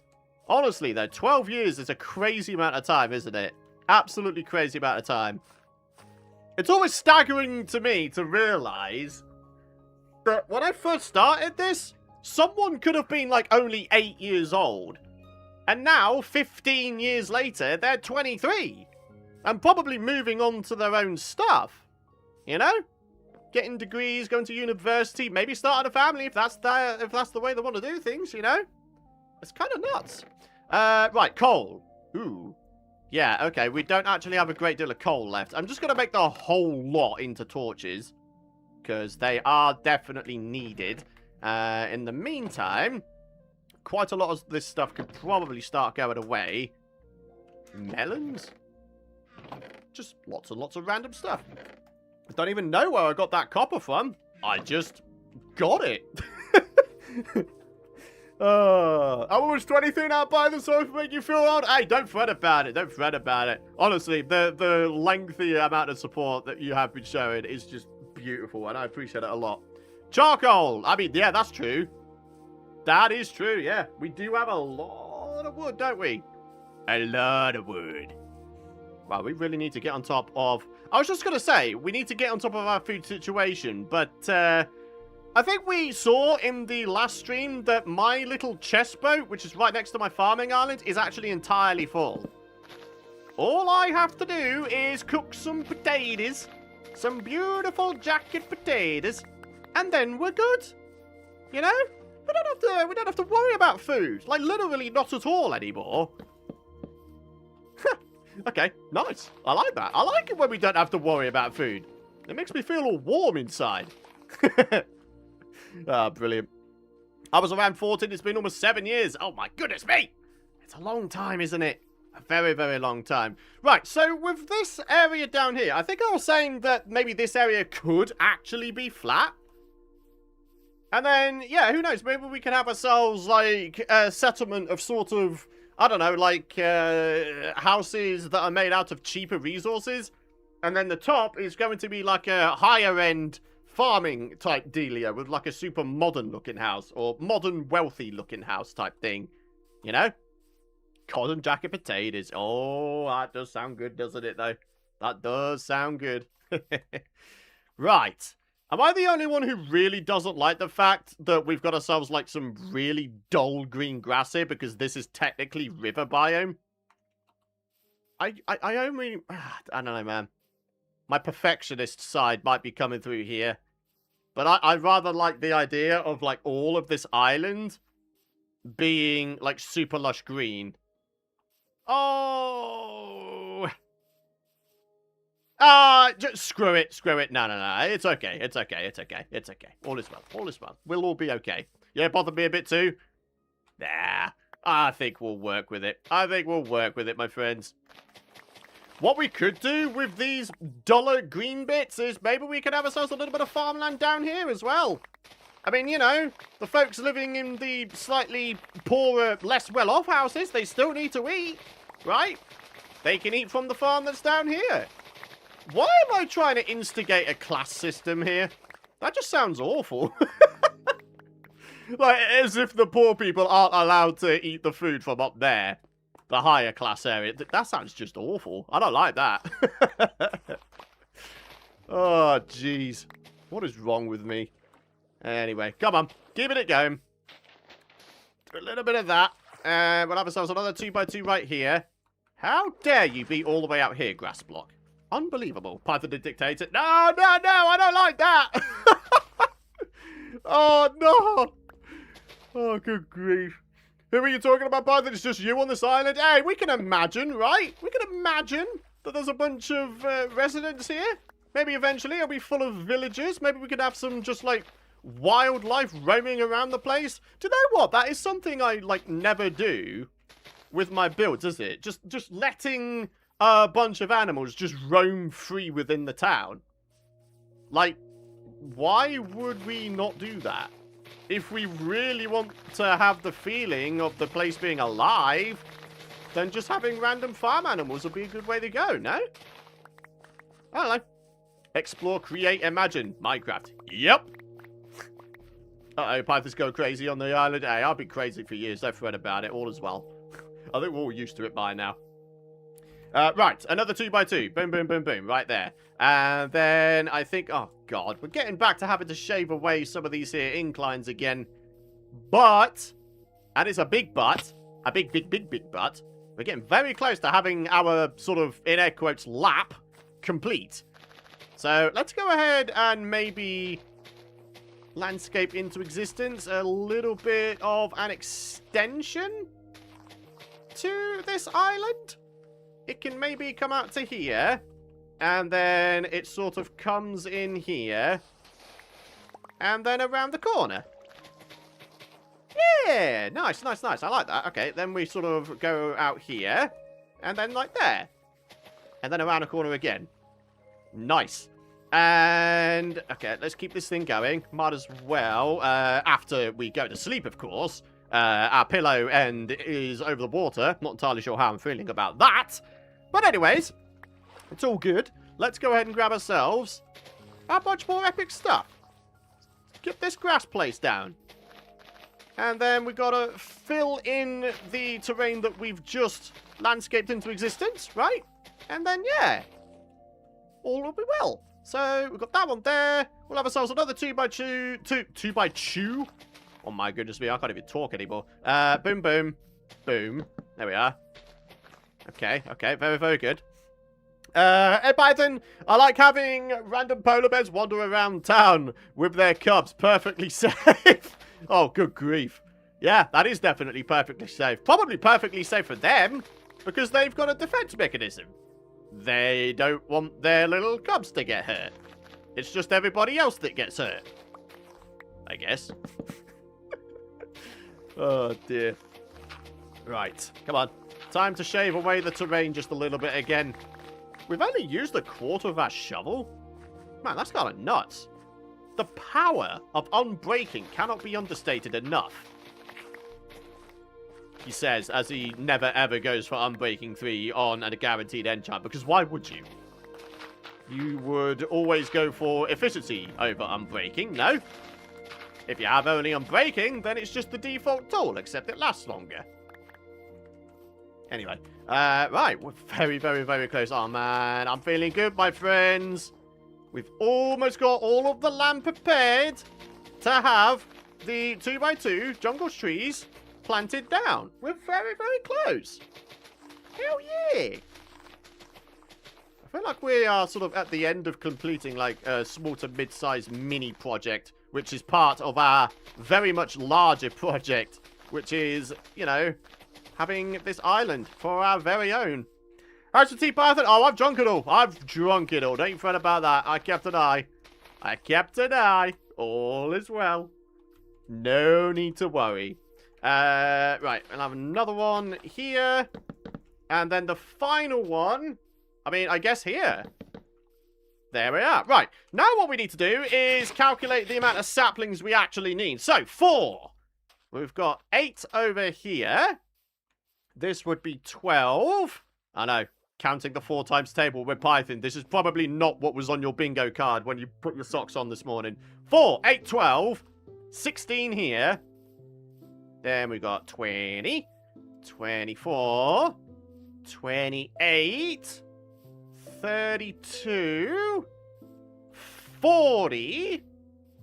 S1: Honestly, though, 12 years is a crazy amount of time, isn't it? Absolutely crazy amount of time. It's always staggering to me to realise that when I first started this, someone could have been, like, only 8 years old. And now, 15 years later, they're 23. And probably moving on to their own stuff. You know? getting degrees, going to university, maybe starting a family if that's the way they want to do things, you know? It's kind of nuts. Right, coal. Ooh. Yeah, okay, we don't actually have a great deal of coal left. I'm just going to make the whole lot into torches, because they are definitely needed. In the meantime, quite a lot of this stuff could probably start going away. Melons? Just lots and lots of random stuff. I don't even know where I got that copper from. I just got it. I'm almost 23 now, Python, sorry for making you feel old. Hey, don't fret about it. Don't fret about it. Honestly, the lengthy amount of support that you have been showing is just beautiful, and I appreciate it a lot. Charcoal. I mean, yeah, that's true. That is true, yeah. We do have a lot of wood, don't we? A lot of wood. Wow, we really need to get on top of... I was just going to say, we need to get on top of our food situation, but I think we saw in the last stream that my little chest boat, which is right next to my farming island, is actually entirely full. All I have to do is cook some potatoes, some beautiful jacket potatoes, and then we're good. You know? We don't have to worry about food. Like, literally not at all anymore. Okay, nice. I like that. I like it when we don't have to worry about food. It makes me feel all warm inside. Ah, brilliant. I was around 14. It's been almost 7 years. Oh, my goodness me. It's a long time, isn't it? A very, very long time. Right, so with this area down here, I think I was saying that maybe this area could actually be flat. And then, yeah, who knows? Maybe we can have ourselves, like, a settlement of sort of... I don't know, like, houses that are made out of cheaper resources. And then the top is going to be like a higher-end farming type dealio with like a super modern-looking house. Or modern, wealthy-looking house type thing. You know? Cotton jacket potatoes. Oh, that does sound good, doesn't it, though? That does sound good. Right. Am I the only one who really doesn't like the fact that we've got ourselves, like, some really dull green grass here because this is technically river biome? I only... I don't know, man. My perfectionist side might be coming through here. But I rather like the idea of, like, all of this island being, like, super lush green. Oh... just screw it. No. It's okay. It's okay. All is well. We'll all be okay. Yeah, bother me a bit too? Nah, I think we'll work with it. My friends. What we could do with these duller green bits is maybe we could have ourselves a little bit of farmland down here as well. I mean, you know, the folks living in the slightly poorer, less well-off houses, they still need to eat, right? They can eat from the farm that's down here. Why am I trying to instigate a class system here? That just sounds awful. Like, as if the poor people aren't allowed to eat the food from up there. The higher class area. That sounds just awful. I don't like that. Oh, jeez. What is wrong with me? Anyway, come on. Keeping it going. Do a little bit of that. And we'll have ourselves another 2x2 right here. How dare you be all the way out here, grass block? Unbelievable. Python the Dictator. No, I don't like that. Oh, no. Oh, good grief. Who are you talking about, Python? It's just you on this island? Hey, we can imagine, right? We can imagine that there's a bunch of residents here. Maybe eventually it'll be full of villagers. Maybe we could have some just, like, wildlife roaming around the place. Do you know what? That is something I, like, never do with my builds, is it? Just letting... a bunch of animals just roam free within the town. Like, why would we not do that? If we really want to have the feeling of the place being alive, then just having random farm animals would be a good way to go, no? I don't know. Explore, create, imagine. Minecraft. Yep. Uh-oh, Python's go crazy on the island. Hey, I've been crazy for years. Don't fret about it. All is well. I think we're all used to it by now. Right, another 2x2. Boom, boom, boom, boom. Right there. And then I think... Oh, God. We're getting back to having to shave away some of these here inclines again. But... And it's a big but. A big but. We're getting very close to having our sort of, in air quotes, lap complete. So let's go ahead and maybe landscape into existence a little bit of an extension to this island. It can maybe come out to here, and then it sort of comes in here, and then around the corner. Yeah, nice, nice, nice. I like that. Okay, then we sort of go out here, and then like there, and then around the corner again. Nice. And, okay, let's keep this thing going. Might as well, after we go to sleep, of course. Our pillow end is over the water. Not entirely sure how I'm feeling about that. But anyways, it's all good. Let's go ahead and grab ourselves a bunch more epic stuff. Get this grass place down. And then we've got to fill in the terrain that we've just landscaped into existence, right? And then, yeah, all will be well. So, we've got that one there. We'll have ourselves another 2x2. Oh my goodness me, I can't even talk anymore. Boom, boom, boom. There we are. Okay, okay, very, very good. Hey, Python, I like having random polar bears wander around town with their cubs. Perfectly safe. Oh, good grief. Yeah, that is definitely perfectly safe. Probably perfectly safe for them, because they've got a defense mechanism. They don't want their little cubs to get hurt. It's just everybody else that gets hurt, I guess. Oh, dear. Right, come on. Time to shave away the terrain just a little bit again. We've only used a quarter of our shovel? Man, that's kind of nuts. The power of unbreaking cannot be understated enough. He says, as he never ever goes for Unbreaking 3 on a guaranteed enchant, because why would you? You would always go for efficiency over Unbreaking, no? If you have only Unbreaking, then it's just the default tool, except it lasts longer. Anyway, right, we're very, very, very close. Oh, man, I'm feeling good, my friends. We've almost got all of the land prepared to have the 2x2 jungle trees planted down. We're very, very close. Hell yeah. I feel like we are sort of at the end of completing like a small to mid-sized mini project, which is part of our very much larger project, which is, you know, having this island for our very own. How's the tea, Python? Oh, I've drunk it all. I've drunk it all. Don't you fret about that. I kept an eye. I kept an eye. All is well. No need to worry. Right, I'll have another one here. And then the final one, I mean, I guess here. There we are. Right, now what we need to do is calculate the amount of saplings we actually need. So, 4. We've got 8 over here. This would be 12. I know, counting the 4 times table with Python. This is probably not what was on your bingo card when you put your socks on this morning. 4, 8, 12. 16 here. Then we got 20, 24, 28, 32, 40.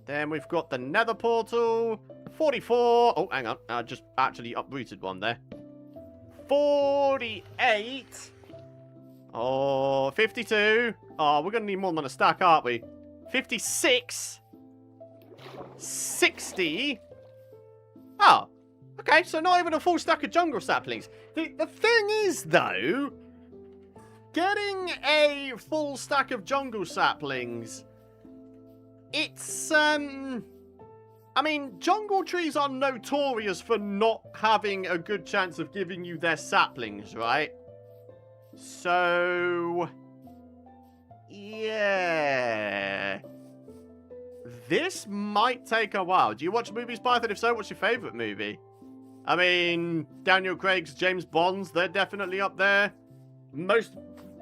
S1: Then we've got the nether portal, 44. Oh, hang on. I just actually uprooted one there. 48. Oh, 52. Oh, we're going to need more than a stack, aren't we? 56. 60. Oh. Okay, so not even a full stack of jungle saplings. The thing is, though, getting a full stack of jungle saplings, it's, I mean, jungle trees are notorious for not having a good chance of giving you their saplings, right? So, yeah. This might take a while. Do you watch movies, Python? If so, what's your favourite movie? I mean, Daniel Craig's James Bonds, they're definitely up there. Most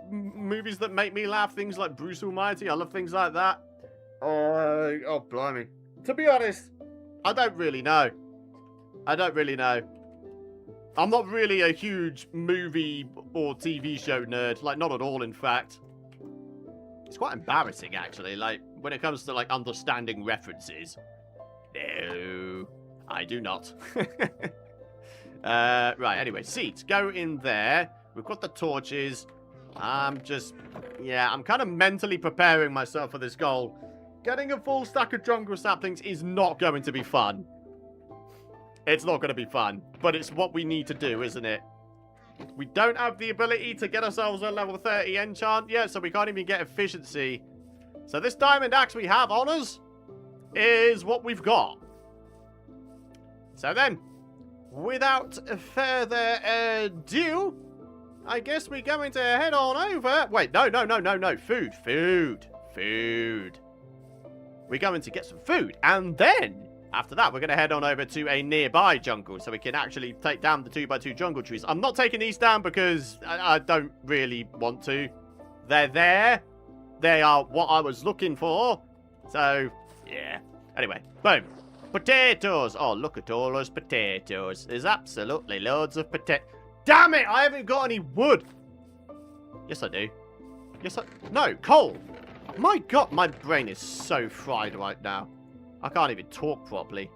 S1: movies that make me laugh, things like Bruce Almighty, I love things like that. Oh, blimey. To be honest, I don't really know. I don't really know. I'm not really a huge movie or TV show nerd. Like, not at all, in fact. It's quite embarrassing, actually, like, when it comes to, like, understanding references. No, I do not. Right, anyway, seats. Go in there. We've got the torches. Yeah, I'm kind of mentally preparing myself for this goal. Getting a full stack of jungle saplings is not going to be fun. It's not going to be fun, but it's what we need to do, isn't it? We don't have the ability to get ourselves a level 30 enchant yet, so we can't even get efficiency. So this diamond axe we have on us is what we've got. So then, without further ado, I guess we're going to head on over. Wait, no. Food. We're going to get some food, and then after that, we're going to head on over to a nearby jungle so we can actually take down the 2x2 jungle trees. I'm not taking these down because I don't really want to. They're there. They are what I was looking for. So, yeah. Anyway, boom. Potatoes. Oh, look at all those potatoes. There's absolutely loads of potatoes. Damn it, I haven't got any wood. Yes, I do. No, coal. My God, my brain is so fried right now. I can't even talk properly.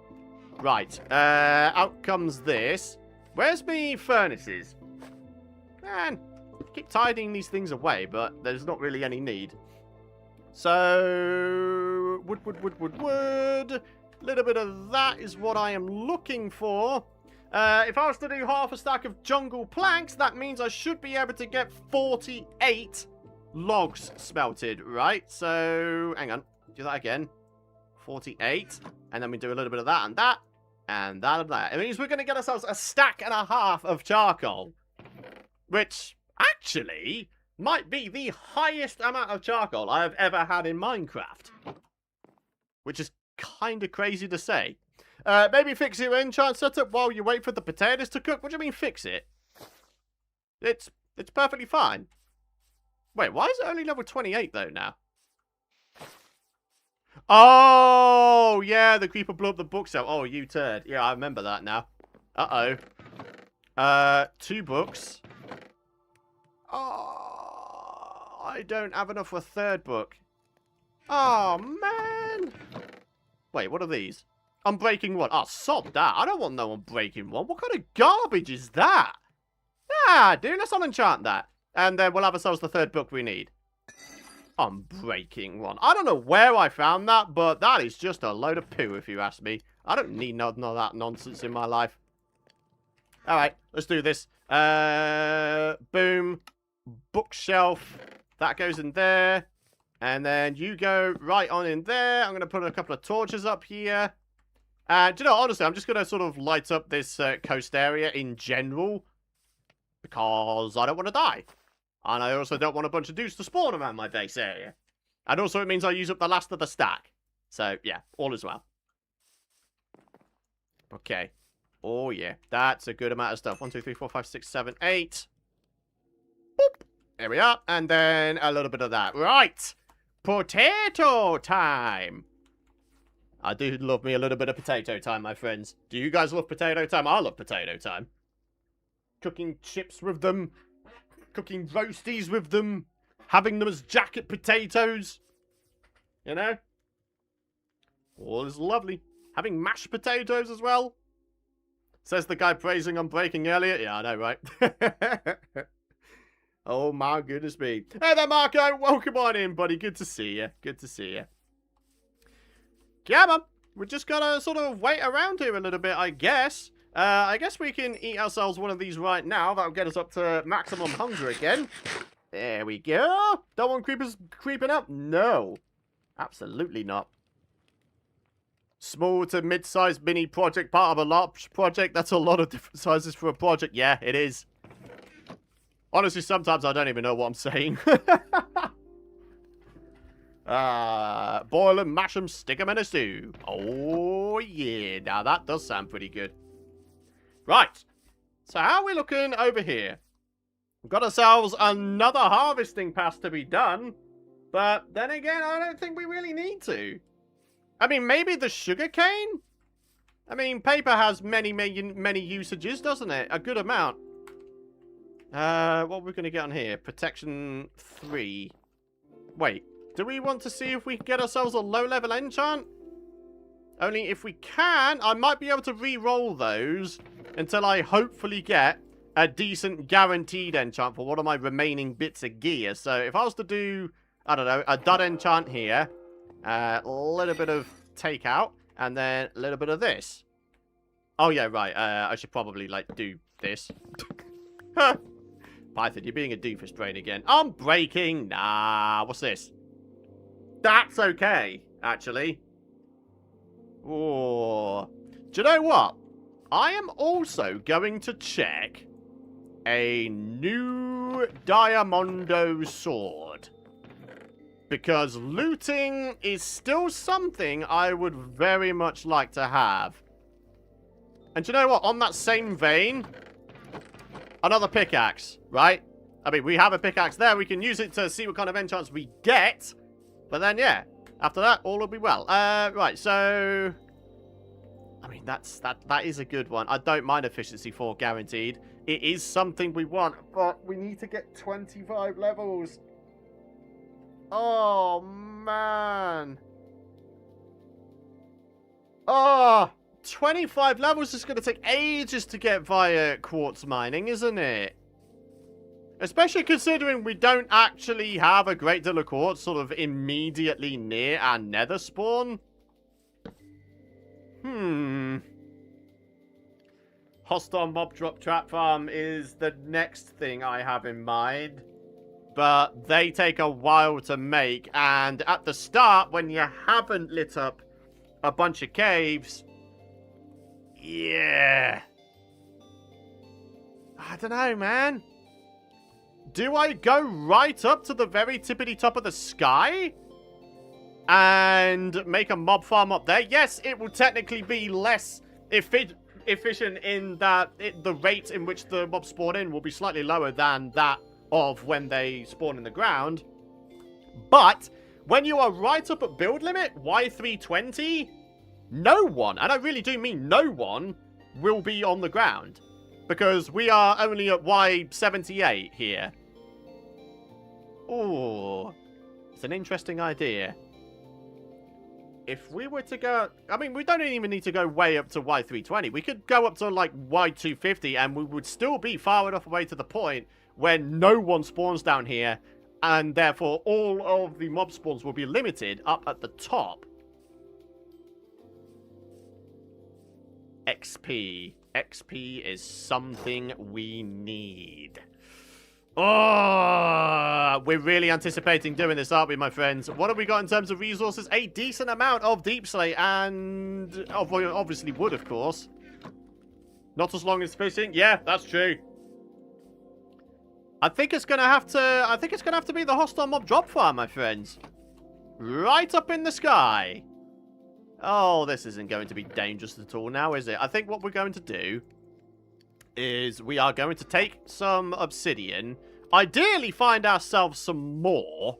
S1: Right, out comes this. Where's me furnaces? Man, I keep tidying these things away, but there's not really any need. So, wood. A little bit of that is what I am looking for. If I was to do half a stack of jungle planks, that means I should be able to get 48 logs smelted, right? So, hang on. Do that again. 48. And then we do a little bit of that and that. And that and that. It means we're going to get ourselves a stack and a half of charcoal. Which, actually, might be the highest amount of charcoal I have ever had in Minecraft. Which is kind of crazy to say. Maybe fix your enchant setup while you wait for the potatoes to cook. What do you mean fix it? It's perfectly fine. Wait, why is it only level 28 though now? Oh, yeah, the creeper blew up the bookshelf. Oh, you turd. Yeah, I remember that now. Uh-oh. 2 books. Oh, I don't have enough for a 3rd book. Oh, man. Wait, what are these? Unbreaking 1. Oh, sod that. I don't want no Unbreaking 1. What kind of garbage is that? Ah, dude, let's unenchant that. And then we'll have ourselves the 3rd book we need. Unbreaking 1. I don't know where I found that, but that is just a load of poo, if you ask me. I don't need none of that nonsense in my life. Alright, let's do this. Boom. Bookshelf. That goes in there. And then you go right on in there. I'm going to put a couple of torches up here. And, you know, honestly, I'm just going to sort of light up this coast area in general. Because I don't want to die. And I also don't want a bunch of dudes to spawn around my base area. And also it means I use up the last of the stack. So, yeah, all is well. Okay. Oh, yeah. That's a good amount of stuff. 1, 2, 3, 4, 5, 6, 7, 8. Boop. There we are. And then a little bit of that. Right. Potato time. I do love me a little bit of potato time, my friends. Do you guys love potato time? I love potato time. Cooking chips with them. Cooking roasties with them. Having them as jacket potatoes. You know? All is lovely. Having mashed potatoes as well. Says the guy praising Unbreaking earlier. Yeah, I know, right? Oh, my goodness me. Hey there, Marco. Welcome on in, buddy. Good to see you. Good to see you. Come on. We're just gonna sort of wait around here a little bit, I guess. I guess we can eat ourselves one of these right now. That'll get us up to maximum hunger again. There we go. Don't want creepers creeping up? No. Absolutely not. Small to mid-sized mini project, part of a large project. That's a lot of different sizes for a project. Yeah, it is. Honestly, sometimes I don't even know what I'm saying. Boil them, mash them, stick them in a stew. Oh, yeah. Now, that does sound pretty good. Right. So, how are we looking over here? We've got ourselves another harvesting pass to be done. But then again, I don't think we really need to. I mean, maybe the sugarcane? I mean, paper has many usages, doesn't it? A good amount. What are we going to get on here? Protection 3. Wait. Do we want to see if we can get ourselves a low-level enchant? Only if we can, I might be able to re-roll those until I hopefully get a decent guaranteed enchant for one of my remaining bits of gear. So if I was to do, I don't know, a dud enchant here, a little bit of takeout, and then a little bit of this. Oh, yeah, right. I should probably, like, do this. Python, you're being a doofus brain again. I'm breaking. Nah, what's this? That's okay, actually. Oh. Do you know what? I am also going to check a new Diamondo sword. Because looting is still something I would very much like to have. And do you know what? On that same vein, another pickaxe, right? I mean, we have a pickaxe there. We can use it to see what kind of enchants we get. But then, yeah, after that, all will be well. Right, so... I mean, that is a good one. I don't mind efficiency 4 guaranteed. It is something we want, but we need to get 25 levels. Oh, man. Oh, 25 levels is going to take ages to get via quartz mining, isn't it? Especially considering we don't actually have a great deal of quartz sort of immediately near our nether spawn. Hostile mob drop trap farm is the next thing I have in mind. But they take a while to make. And at the start, when you haven't lit up a bunch of caves... Yeah. I don't know, man. Do I go right up to the very tippity top of the sky? And make a mob farm up there? Yes, it will technically be less efficient in that the rate in which the mobs spawn in will be slightly lower than that of when they spawn in the ground. But when you are right up at build limit, Y320, no one, and I really do mean no one, will be on the ground. Because we are only at Y78 here. Ooh, it's an interesting idea. If we were to go... I mean, we don't even need to go way up to Y320. We could go up to, like, Y250, and we would still be far enough away to the point where no one spawns down here, and therefore all of the mob spawns will be limited up at the top. XP. XP is something we need. Oh, we're really anticipating doing this, aren't we, my friends? What have we got in terms of resources? A decent amount of deep slate and obviously wood, of course. Not as long as fishing. Yeah, that's true. I think it's gonna have to be the hostile mob drop farm, my friends. Right up in the sky. Oh, this isn't going to be dangerous at all now, is it? I think what we're going to do is we are going to take some obsidian. Ideally, find ourselves some more.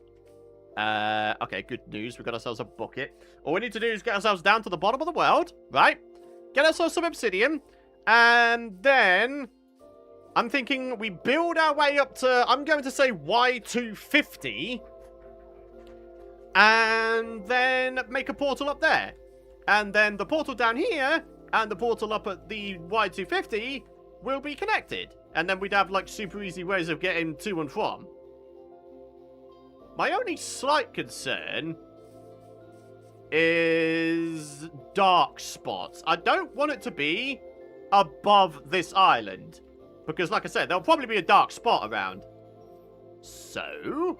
S1: Okay, good news. We've got ourselves a bucket. All we need to do is get ourselves down to the bottom of the world, right? Get ourselves some obsidian. And then I'm thinking we build our way up to, I'm going to say Y250. And then make a portal up there. And then the portal down here and the portal up at the Y250 will be connected. And then we'd have, like, super easy ways of getting to and from. My only slight concern is dark spots. I don't want it to be above this island. Because, like I said, there'll probably be a dark spot around. So,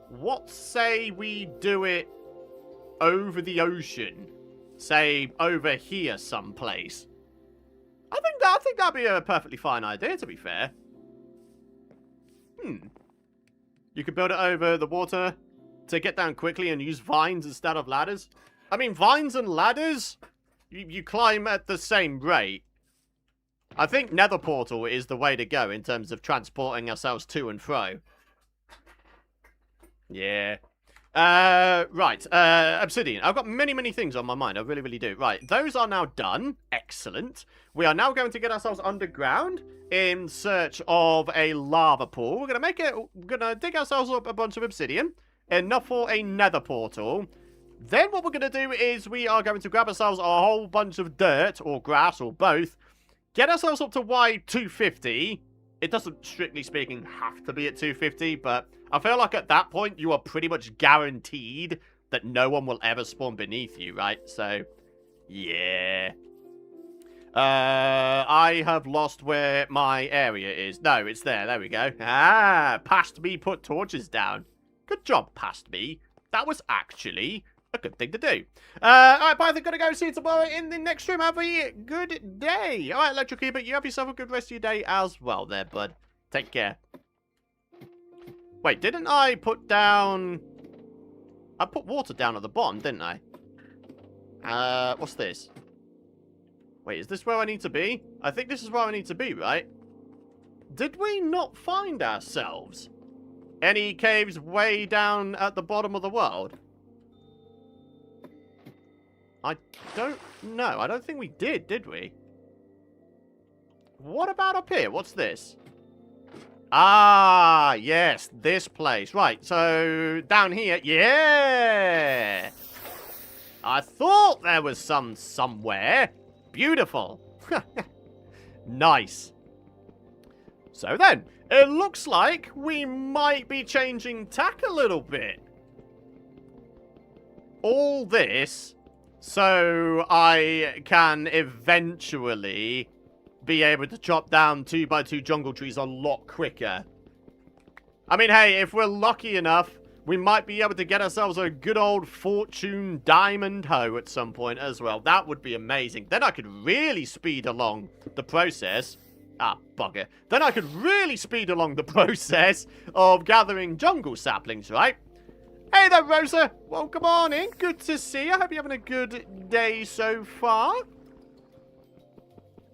S1: what say we do it over the ocean? Say, over here someplace. I think that'd be a perfectly fine idea, to be fair. You could build it over the water to get down quickly and use vines instead of ladders. I mean, vines and ladders, you climb at the same rate. I think nether portal is the way to go in terms of transporting ourselves to and fro. Yeah. Right. Obsidian. I've got many things on my mind. I really, really do. Right. Those are now done. Excellent. We are now going to get ourselves underground in search of a lava pool. We're going to dig ourselves up a bunch of obsidian. Enough for a nether portal. Then what we're going to do is we are going to grab ourselves a whole bunch of dirt or grass or both. Get ourselves up to Y250. It doesn't, strictly speaking, have to be at 250, but I feel like at that point, you are pretty much guaranteed that no one will ever spawn beneath you, right? So, yeah. I have lost where my area is. No, it's there. There we go. Ah, past me put torches down. Good job, past me. That was actually a good thing to do. Alright, Python, gonna go see you tomorrow in the next stream. Have a good day. Alright, Electrokeeper, you have yourself a good rest of your day as well there, bud. Take care. Wait, didn't I put down... I put water down at the bottom, didn't I? What's this? Wait, is this where I need to be? I think this is where I need to be, right? Did we not find ourselves any caves way down at the bottom of the world? I don't know. I don't think we did we? What about up here? What's this? Ah, yes, this place. Right, so down here. Yeah! I thought there was some somewhere. Beautiful. Nice. So then, it looks like we might be changing tack a little bit. All this so I can eventually be able to chop down 2x2 jungle trees a lot quicker. I mean, hey, if we're lucky enough, we might be able to get ourselves a good old fortune diamond hoe at some point as well. That would be amazing. Then I could really speed along the process. Ah, bugger. Then I could really speed along the process of gathering jungle saplings, right? Hey there, Rosa. Welcome on in. Good to see you. I hope you're having a good day so far.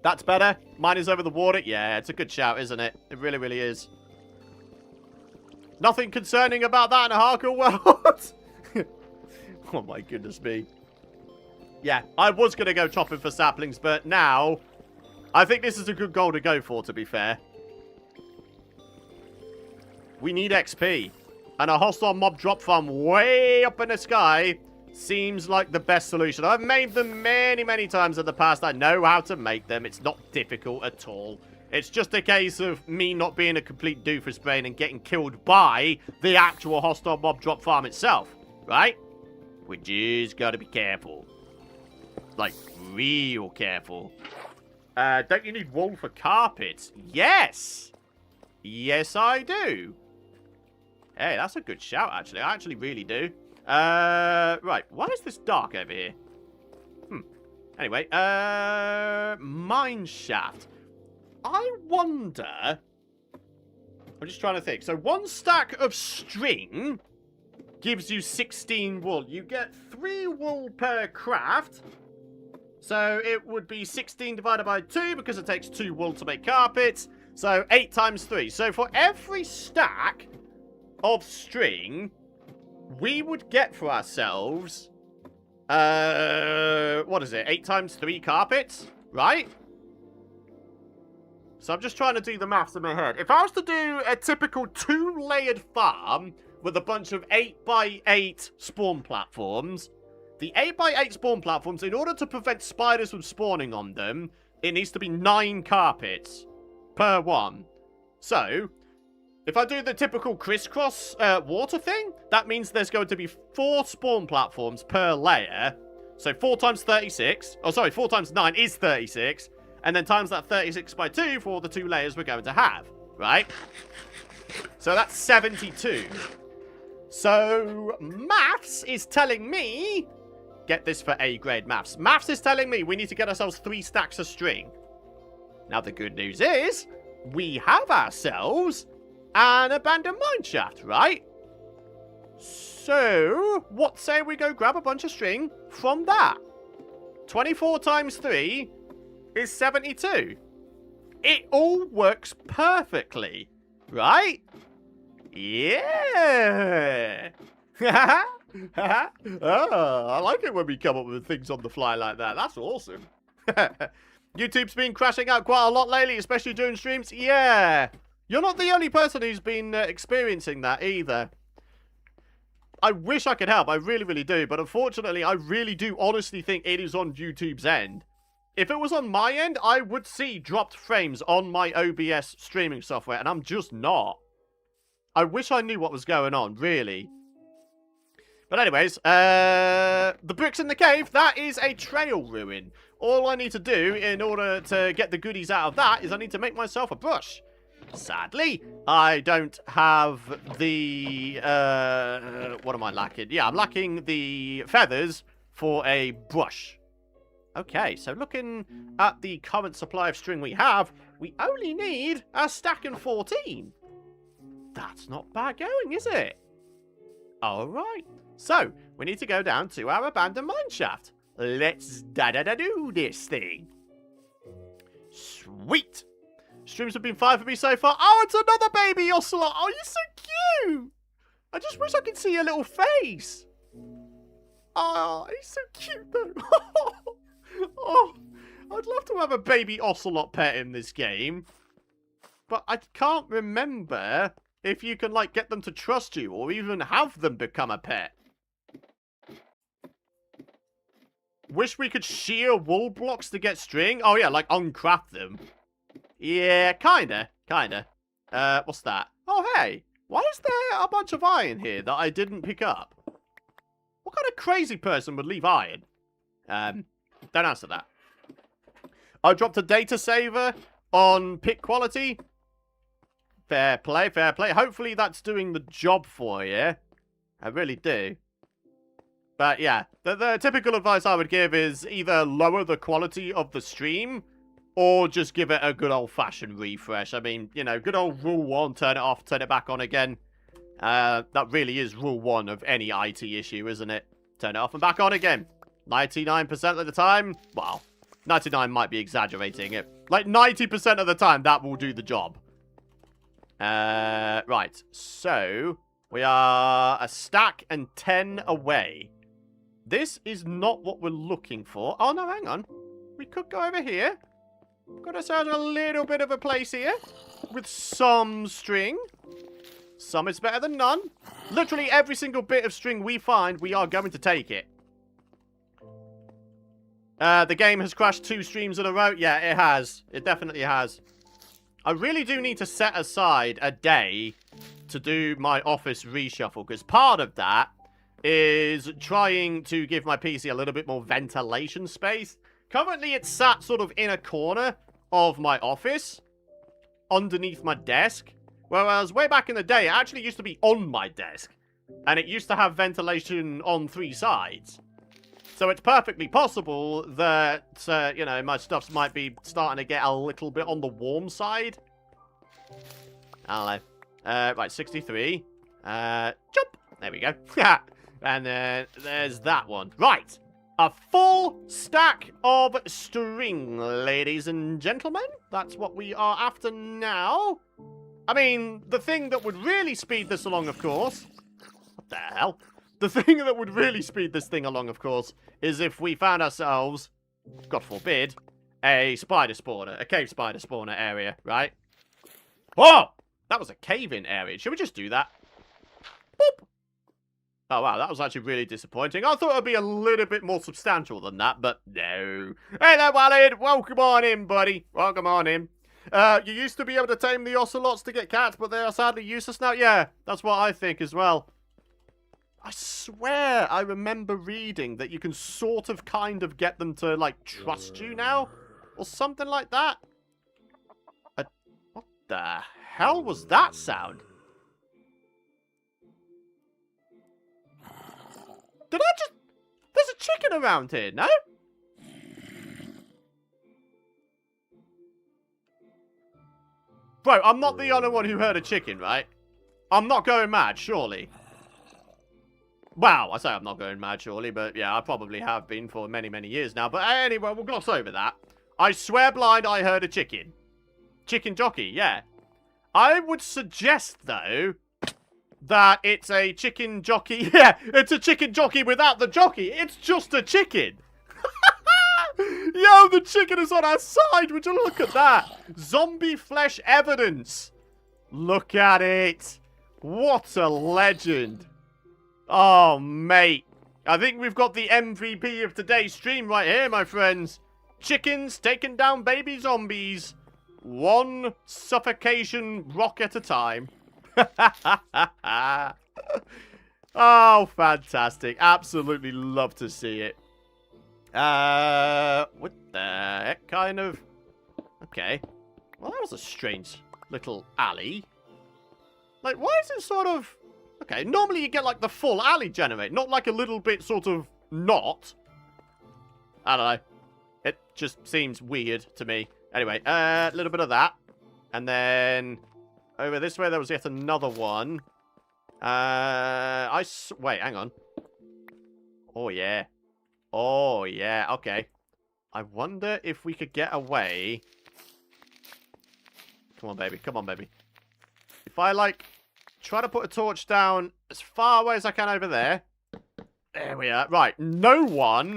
S1: That's better. Mine is over the water. Yeah, it's a good shout, isn't it? It really, really is. Nothing concerning about that in a hardcore world. Oh my goodness me. Yeah, I was going to go chopping for saplings, but now I think this is a good goal to go for, to be fair. We need XP. And a hostile mob drop farm way up in the sky seems like the best solution. I've made them many, many times in the past. I know how to make them. It's not difficult at all. It's just a case of me not being a complete doofus brain and getting killed by the actual hostile mob drop farm itself, right? We just gotta be careful. Like, real careful. Don't you need wool for carpets? Yes! Yes, I do. Hey, that's a good shout, actually. I actually really do. Right. Why is this dark over here? Anyway, mine shaft. I wonder... I'm just trying to think. So, one stack of string gives you 16 wool. You get 3 wool per craft. So, it would be 16 divided by 2 because it takes 2 wool to make carpets. So, 8 times 3. So, for every stack of string, we would get for ourselves, what is it? 8 times 3 carpets, right? So I'm just trying to do the maths in my head. If I was to do a typical 2-layered farm with a bunch of 8x8 spawn platforms, the 8x8 spawn platforms, in order to prevent spiders from spawning on them, it needs to be 9 carpets per one. So, if I do the typical crisscross water thing, that means there's going to be 4 spawn platforms per layer. So 4 times 36. Oh, sorry, 4 times 9 is 36. And then times that 36 by 2 for the 2 layers we're going to have, right? So that's 72. So maths is telling me... Get this for A-grade maths. Maths is telling me we need to get ourselves 3 stacks of string. Now the good news is, we have ourselves an abandoned mine shaft, right? So, what say we go grab a bunch of string from that? 24 times 3 is 72. It all works perfectly, right? Yeah! Oh, I like it when we come up with things on the fly like that. That's awesome. YouTube's been crashing out quite a lot lately, especially during streams. Yeah. You're not the only person who's been experiencing that either. I wish I could help. I really, really do. But unfortunately, I really do honestly think it is on YouTube's end. If it was on my end, I would see dropped frames on my OBS streaming software, and I'm just not. I wish I knew what was going on, really. But anyways, the bricks in the cave, that is a trail ruin. All I need to do in order to get the goodies out of that is I need to make myself a brush. Sadly, I don't have the, what am I lacking? Yeah, I'm lacking the feathers for a brush. Okay, so looking at the current supply of string we have, we only need a stack and 14. That's not bad going, is it? Alright, so we need to go down to our abandoned mine shaft. Let's do this thing. Sweet. Streams have been fine for me so far. Oh, it's another baby ocelot. Oh, you're so cute. I just wish I could see your little face. Oh, he's so cute though. Oh, I'd love to have a baby ocelot pet in this game. But I can't remember if you can, like, get them to trust you or even have them become a pet. Wish we could shear wool blocks to get string. Oh, yeah, like, uncraft them. Yeah, kinda. What's that? Oh, hey. Why is there a bunch of iron here that I didn't pick up? What kind of crazy person would leave iron? Don't answer that. I dropped a data saver on pick quality. Fair play, fair play. Hopefully that's doing the job for you. I really do. But yeah, the typical advice I would give is either lower the quality of the stream or just give it a good old-fashioned refresh. I mean, you know, good old rule 1, turn it off, turn it back on again. That really is rule 1 of any IT issue, isn't it? Turn it off and back on again. 99% of the time, well, 99 might be exaggerating it. Like 90% of the time, that will do the job. Right, so we are a stack and 10 away. This is not what we're looking for. Oh, no, hang on. We could go over here. Got ourselves a little bit of a place here with some string. Some is better than none. Literally every single bit of string we find, we are going to take it. The game has crashed 2 streams in a row. Yeah, it has. It definitely has. I really do need to set aside a day to do my office reshuffle, because part of that is trying to give my PC a little bit more ventilation space. Currently, it's sat sort of in a corner of my office, underneath my desk, whereas way back in the day, it actually used to be on my desk, and it used to have ventilation on 3 sides. So it's perfectly possible that, you know, my stuffs might be starting to get a little bit on the warm side. I don't know. Right, 63. Jump! There we go. And then there's that one. Right. A full stack of string, ladies and gentlemen. That's what we are after now. I mean, the thing that would really speed this along, of course... What the hell? The thing that would really speed this thing along, of course, is if we found ourselves, God forbid, a spider spawner, a cave spider spawner area, right? Whoa! That was a cave-in area. Should we just do that? Boop! Oh, wow, that was actually really disappointing. I thought it would be a little bit more substantial than that, but no. Hey there, Walid! Welcome on in, buddy. Welcome on in. You used to be able to tame the ocelots to get cats, but they are sadly useless now. Yeah, that's what I think as well. I swear I remember reading that you can sort of kind of get them to, like, trust you now. Or something like that. What the hell was that sound? Did I just... There's a chicken around here, no? Bro, I'm not the only one who heard a chicken, right? I'm not going mad, surely. Wow, I say I'm not going mad, surely, but yeah, I probably have been for many, many years now. But anyway, we'll gloss over that. I swear blind I heard a chicken. Chicken jockey, yeah. I would suggest, though, that it's a chicken jockey. Yeah, it's a chicken jockey without the jockey. It's just a chicken. Yo, the chicken is on our side. Would you look at that? Zombie flesh evidence. Look at it. What a legend. Oh, mate. I think we've got the MVP of today's stream right here, my friends. chickens taking down baby zombies. One suffocation rock at a time. Oh, fantastic. Absolutely love to see it. What the heck kind of... Okay. Well, that was a strange little alley. Like, why is it sort of... Okay, normally you get, like, the full alley generate, not like a little bit sort of not. I don't know. It just seems weird to me. Anyway, a little bit of that. And then over this way, there was yet another one. Wait, hang on. Oh, yeah. Oh, yeah, okay. I wonder if we could get away. Come on, baby. Come on, baby. If I, like, try to put a torch down as far away as I can over there. There we are. Right, no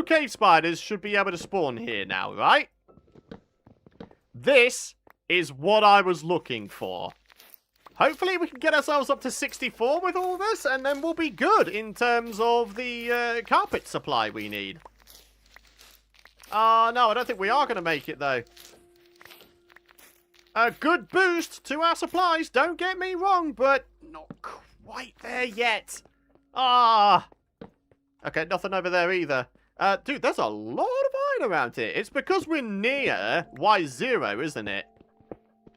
S1: cave spiders should be able to spawn here now, right? This is what I was looking for. Hopefully we can get ourselves up to 64 with all this, and then we'll be good in terms of the carpet supply we need. No, I don't think we are going to make it, though. A good boost to our supplies, don't get me wrong, but not quite there yet. Okay, nothing over there either. Dude, there's a lot of iron around here. It's because we're near Y0, isn't it?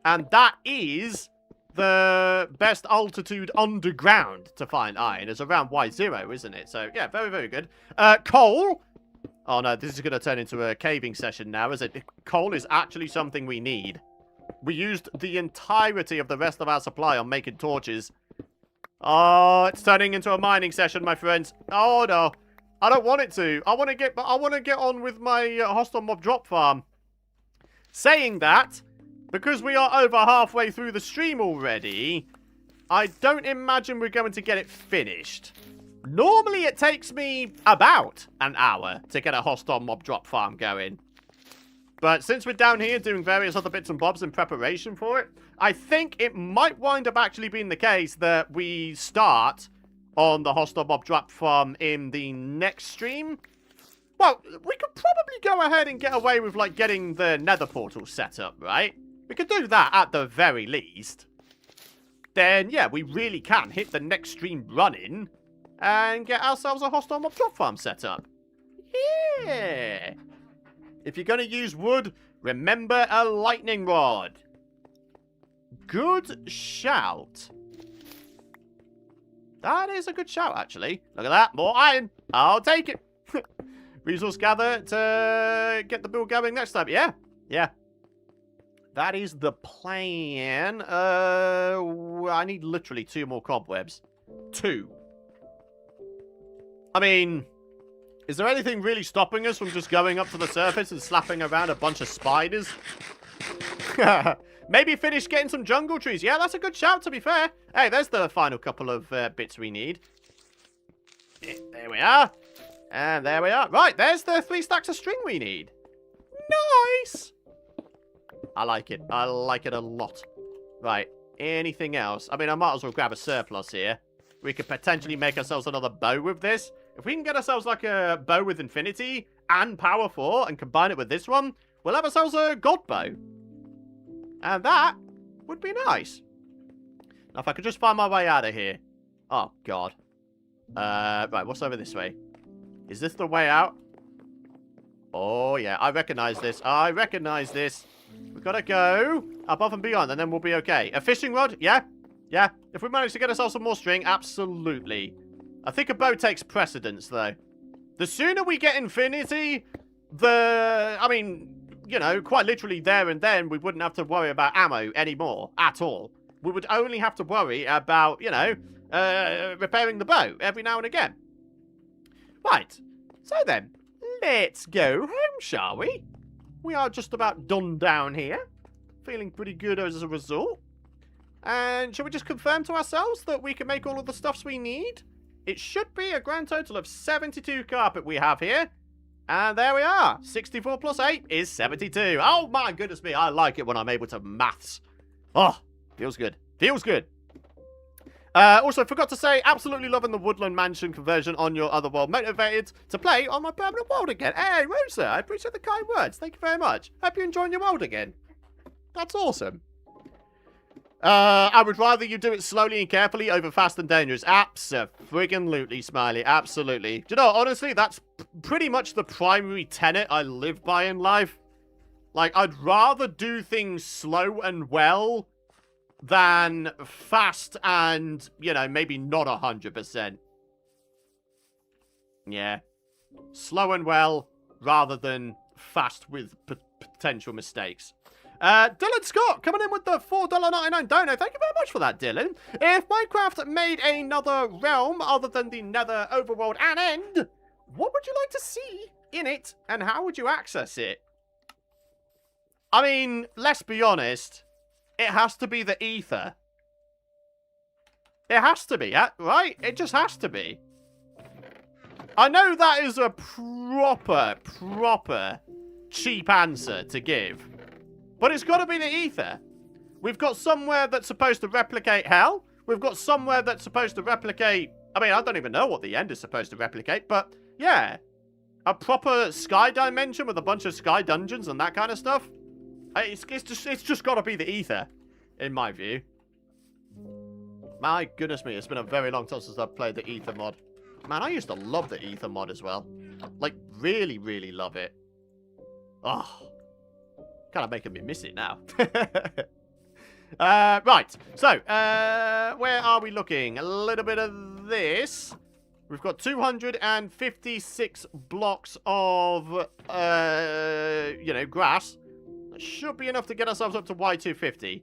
S1: And that is the best altitude underground to find iron. Is around Y0, isn't it? So, yeah, very, very good. Coal. Oh, no, this is going to turn into a caving session now, is it? Coal is actually something we need. We used the entirety of the rest of our supply on making torches. Oh, it's turning into a mining session, my friends. Oh, no. I don't want it to. I want to get on with my hostile mob drop farm. Saying that, because we are over halfway through the stream already, I don't imagine we're going to get it finished. Normally, it takes me about an hour to get a hostile mob drop farm going. But since we're down here doing various other bits and bobs in preparation for it, I think it might wind up actually being the case that we start on the hostile mob drop farm in the next stream. Well, we could probably go ahead and get away with, like, getting the nether portal set up, right? We could do that at the very least. Then, yeah, we really can hit the next stream running and get ourselves a hostile mob drop farm set up. Yeah. If you're going to use wood, remember a lightning rod. Good shout. That is a good shout, actually. Look at that. More iron. I'll take it. Resource gather to get the build going next time. Yeah. Yeah. That is the plan. I need literally 2 more cobwebs. 2. I mean, is there anything really stopping us from just going up to the surface and slapping around a bunch of spiders? Maybe finish getting some jungle trees. Yeah, that's a good shout, to be fair. Hey, there's the final couple of bits we need. There we are. And there we are. Right, there's the 3 stacks of string we need. Nice. I like it. I like it a lot. Right, anything else? I mean, I might as well grab a surplus here. We could potentially make ourselves another bow with this. If we can get ourselves like a bow with infinity and power 4 and combine it with this one, we'll have ourselves a god bow. And that would be nice. Now, if I could just find my way out of here. Oh, God. Right, what's over this way? Is this the way out? Oh, yeah, I recognize this. I recognize this. We've got to go above and beyond, and then we'll be okay. A fishing rod? Yeah. Yeah. If we manage to get ourselves some more string, absolutely. I think a bow takes precedence, though. The sooner we get infinity, I mean, you know, quite literally there and then, we wouldn't have to worry about ammo anymore at all. We would only have to worry about, you know, repairing the bow every now and again. Right. So then, let's go home, shall we? We are just about done down here. Feeling pretty good as a result. And shall we just confirm to ourselves that we can make all of the stuffs we need? It should be a grand total of 72 carpet we have here. And there we are. 64 plus 8 is 72. Oh my goodness me. I like it when I'm able to maths. Oh, feels good. Feels good. Also, forgot to say, absolutely loving the Woodland Mansion conversion on your other world. Motivated to play on my permanent world again. Hey, Rosa, I appreciate the kind words. Thank you very much. Hope you're enjoying your world again. That's awesome. I would rather you do it slowly and carefully over fast and dangerous. Abso-friggin-lutely, Smiley. Absolutely. Do you know, honestly, that's pretty much the primary tenet I live by in life. Like, I'd rather do things slow and well than fast and, you know, maybe not 100%. Yeah. Slow and well rather than fast with potential mistakes. Dylan Scott coming in with the $4.99 dono. Thank you very much for that, Dylan. If Minecraft made another realm other than the Nether overworld and end, what would you like to see in it and how would you access it? I mean, let's be honest. It has to be the ether. It has to be, right? It just has to be. I know that is a proper cheap answer to give. But it's got to be the ether. We've got somewhere that's supposed to replicate hell. We've got somewhere that's supposed to replicate... I mean, I don't even know what the end is supposed to replicate. But, yeah. A proper sky dimension with a bunch of sky dungeons and that kind of stuff. It's just got to be the ether, in my view. My goodness me, it's been a very long time since I've played the ether mod. Man, I used to love the ether mod as well. Like, really, really love it. Oh... kind of making me miss it now. Right. So, where are we looking? A little bit of this. We've got 256 blocks of, you know, grass. That should be enough to get ourselves up to Y250.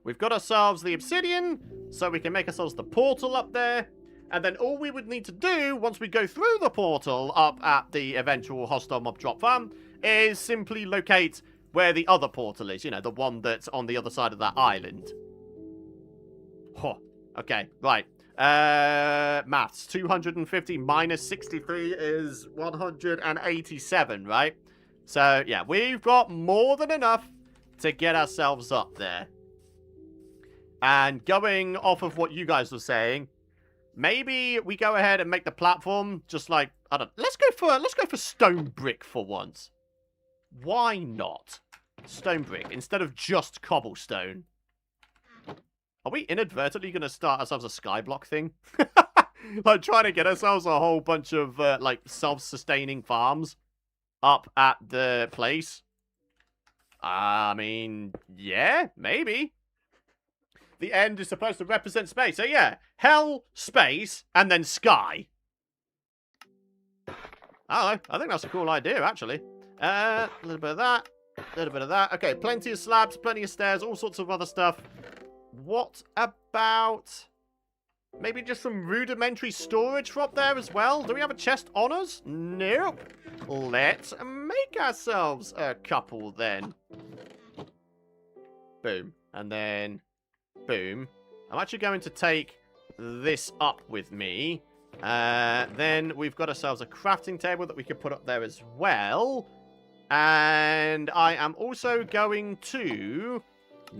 S1: We've got ourselves the obsidian, so we can make ourselves the portal up there. And then all we would need to do, once we go through the portal up at the eventual hostile mob drop farm, is simply locate where the other portal is. You know, the one that's on the other side of that island. Huh. Okay, right. Maths. 250 minus 63 is 187, right? So, yeah, we've got more than enough to get ourselves up there. And going off of what you guys were saying, maybe we go ahead and make the platform just like, I don't know, let's go for stone brick for once. Why not? Stone brick instead of just cobblestone. Are we inadvertently going to start ourselves a skyblock thing? Like trying to get ourselves a whole bunch of like self-sustaining farms up at the place? I mean, yeah, maybe. The end is supposed to represent space. So yeah, hell, space, and then sky. I think that's a cool idea, actually. A little bit of that. A little bit of that. Okay, plenty of slabs, plenty of stairs, all sorts of other stuff. What about maybe just some rudimentary storage for up there as well? Do we have a chest on us? Nope. Let's make ourselves a couple then. Boom. And then... boom. I'm actually going to take this up with me. Then we've got ourselves a crafting table that we could put up there as well. And I am also going to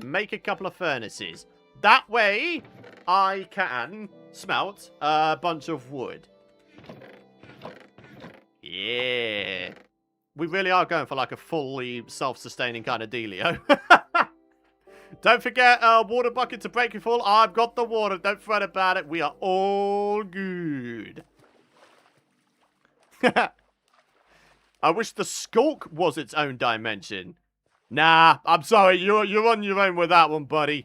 S1: make a couple of furnaces. That way, I can smelt a bunch of wood. Yeah. We really are going for like a fully self-sustaining kind of dealio. Don't forget, water bucket to break you full. I've got the water. Don't fret about it. We are all good. I wish the skulk was its own dimension. Nah, I'm sorry. You're on your own with that one, buddy.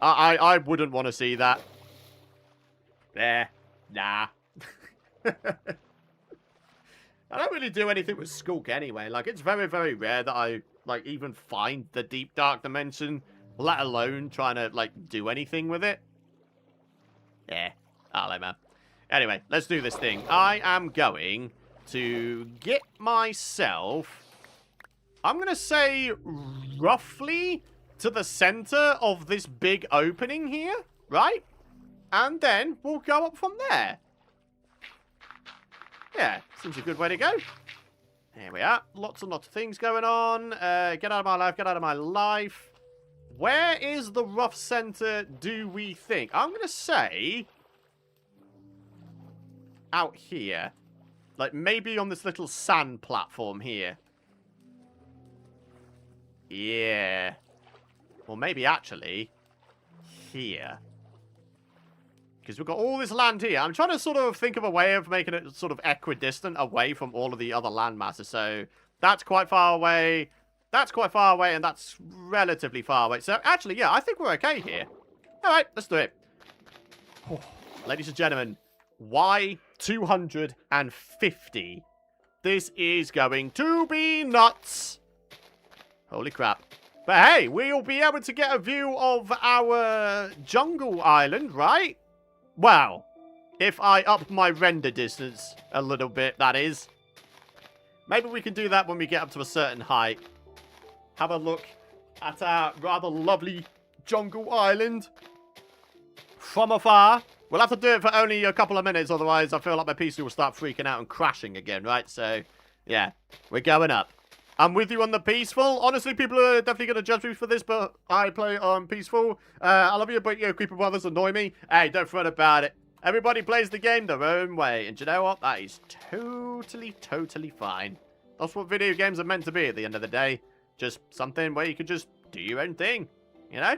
S1: I wouldn't want to see that. There. Nah. I don't really do anything with skulk anyway. Like, it's very, very rare that I, like, even find the deep dark dimension, let alone trying to, like, do anything with it. Yeah. Hello, man. Anyway, let's do this thing. I am going to get myself, I'm going to say, roughly to the center of this big opening here, right? And then we'll go up from there. Yeah, seems a good way to go. There we are. Lots and lots of things going on. Get out of my life, get out of my life. Where is the rough center, do we think? I'm going to say out here. Like, maybe on this little sand platform here. Yeah. Or maybe actually here. Because we've got all this land here. I'm trying to sort of think of a way of making it sort of equidistant away from all of the other land masses. So that's quite far away. That's quite far away, and that's relatively far away. So actually, yeah, I think we're okay here. All right, let's do it. Oh, ladies and gentlemen, why 250? This is going to be nuts. Holy crap. But hey, we'll be able to get a view of our jungle island, right? Well, if I up my render distance a little bit, that is. Maybe we can do that when we get up to a certain height. Have a look at our rather lovely jungle island from afar. We'll have to do it for only a couple of minutes, otherwise I feel like my PC will start freaking out and crashing again, right? So, yeah, we're going up. I'm with you on the peaceful. Honestly, people are definitely going to judge me for this, but I play on peaceful. I love you, but Creeper Brothers annoy me. Hey, don't fret about it. Everybody plays the game their own way. And do you know what? That is totally fine. That's what video games are meant to be at the end of the day. Just something where you can just do your own thing. You know?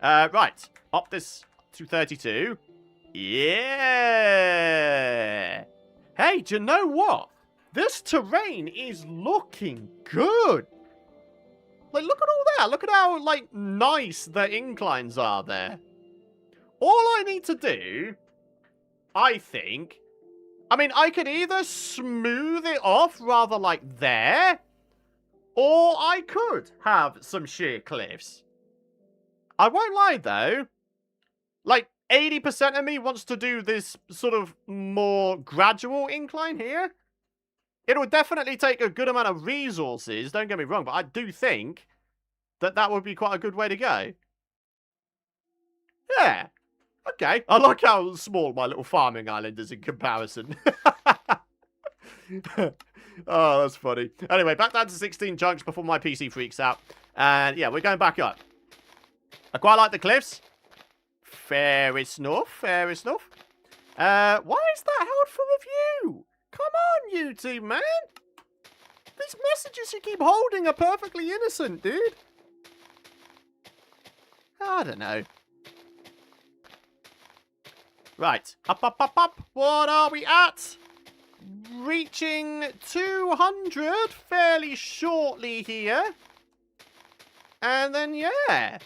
S1: Right. Up this 232. Yeah. Hey, do you know what? This terrain is looking good. Like, look at all that. Look at how, like, nice the inclines are there. All I need to do, I think... I mean, I could either smooth it off rather like there, or I could have some sheer cliffs. I won't lie, though. Like, 80% of me wants to do this sort of more gradual incline here. It would definitely take a good amount of resources, don't get me wrong, but I do think that that would be quite a good way to go. Yeah. Okay. I like how small my little farming island is in comparison. Oh, that's funny. Anyway, back down to 16 chunks before my PC freaks out. And yeah, we're going back up. I quite like the cliffs. Fair enough, fair enough. Why is that held for review? Come on, YouTube, man. These messages you keep holding are perfectly innocent, dude. I don't know. Right. Up. What are we at? Reaching 200 fairly shortly here. And then, yeah.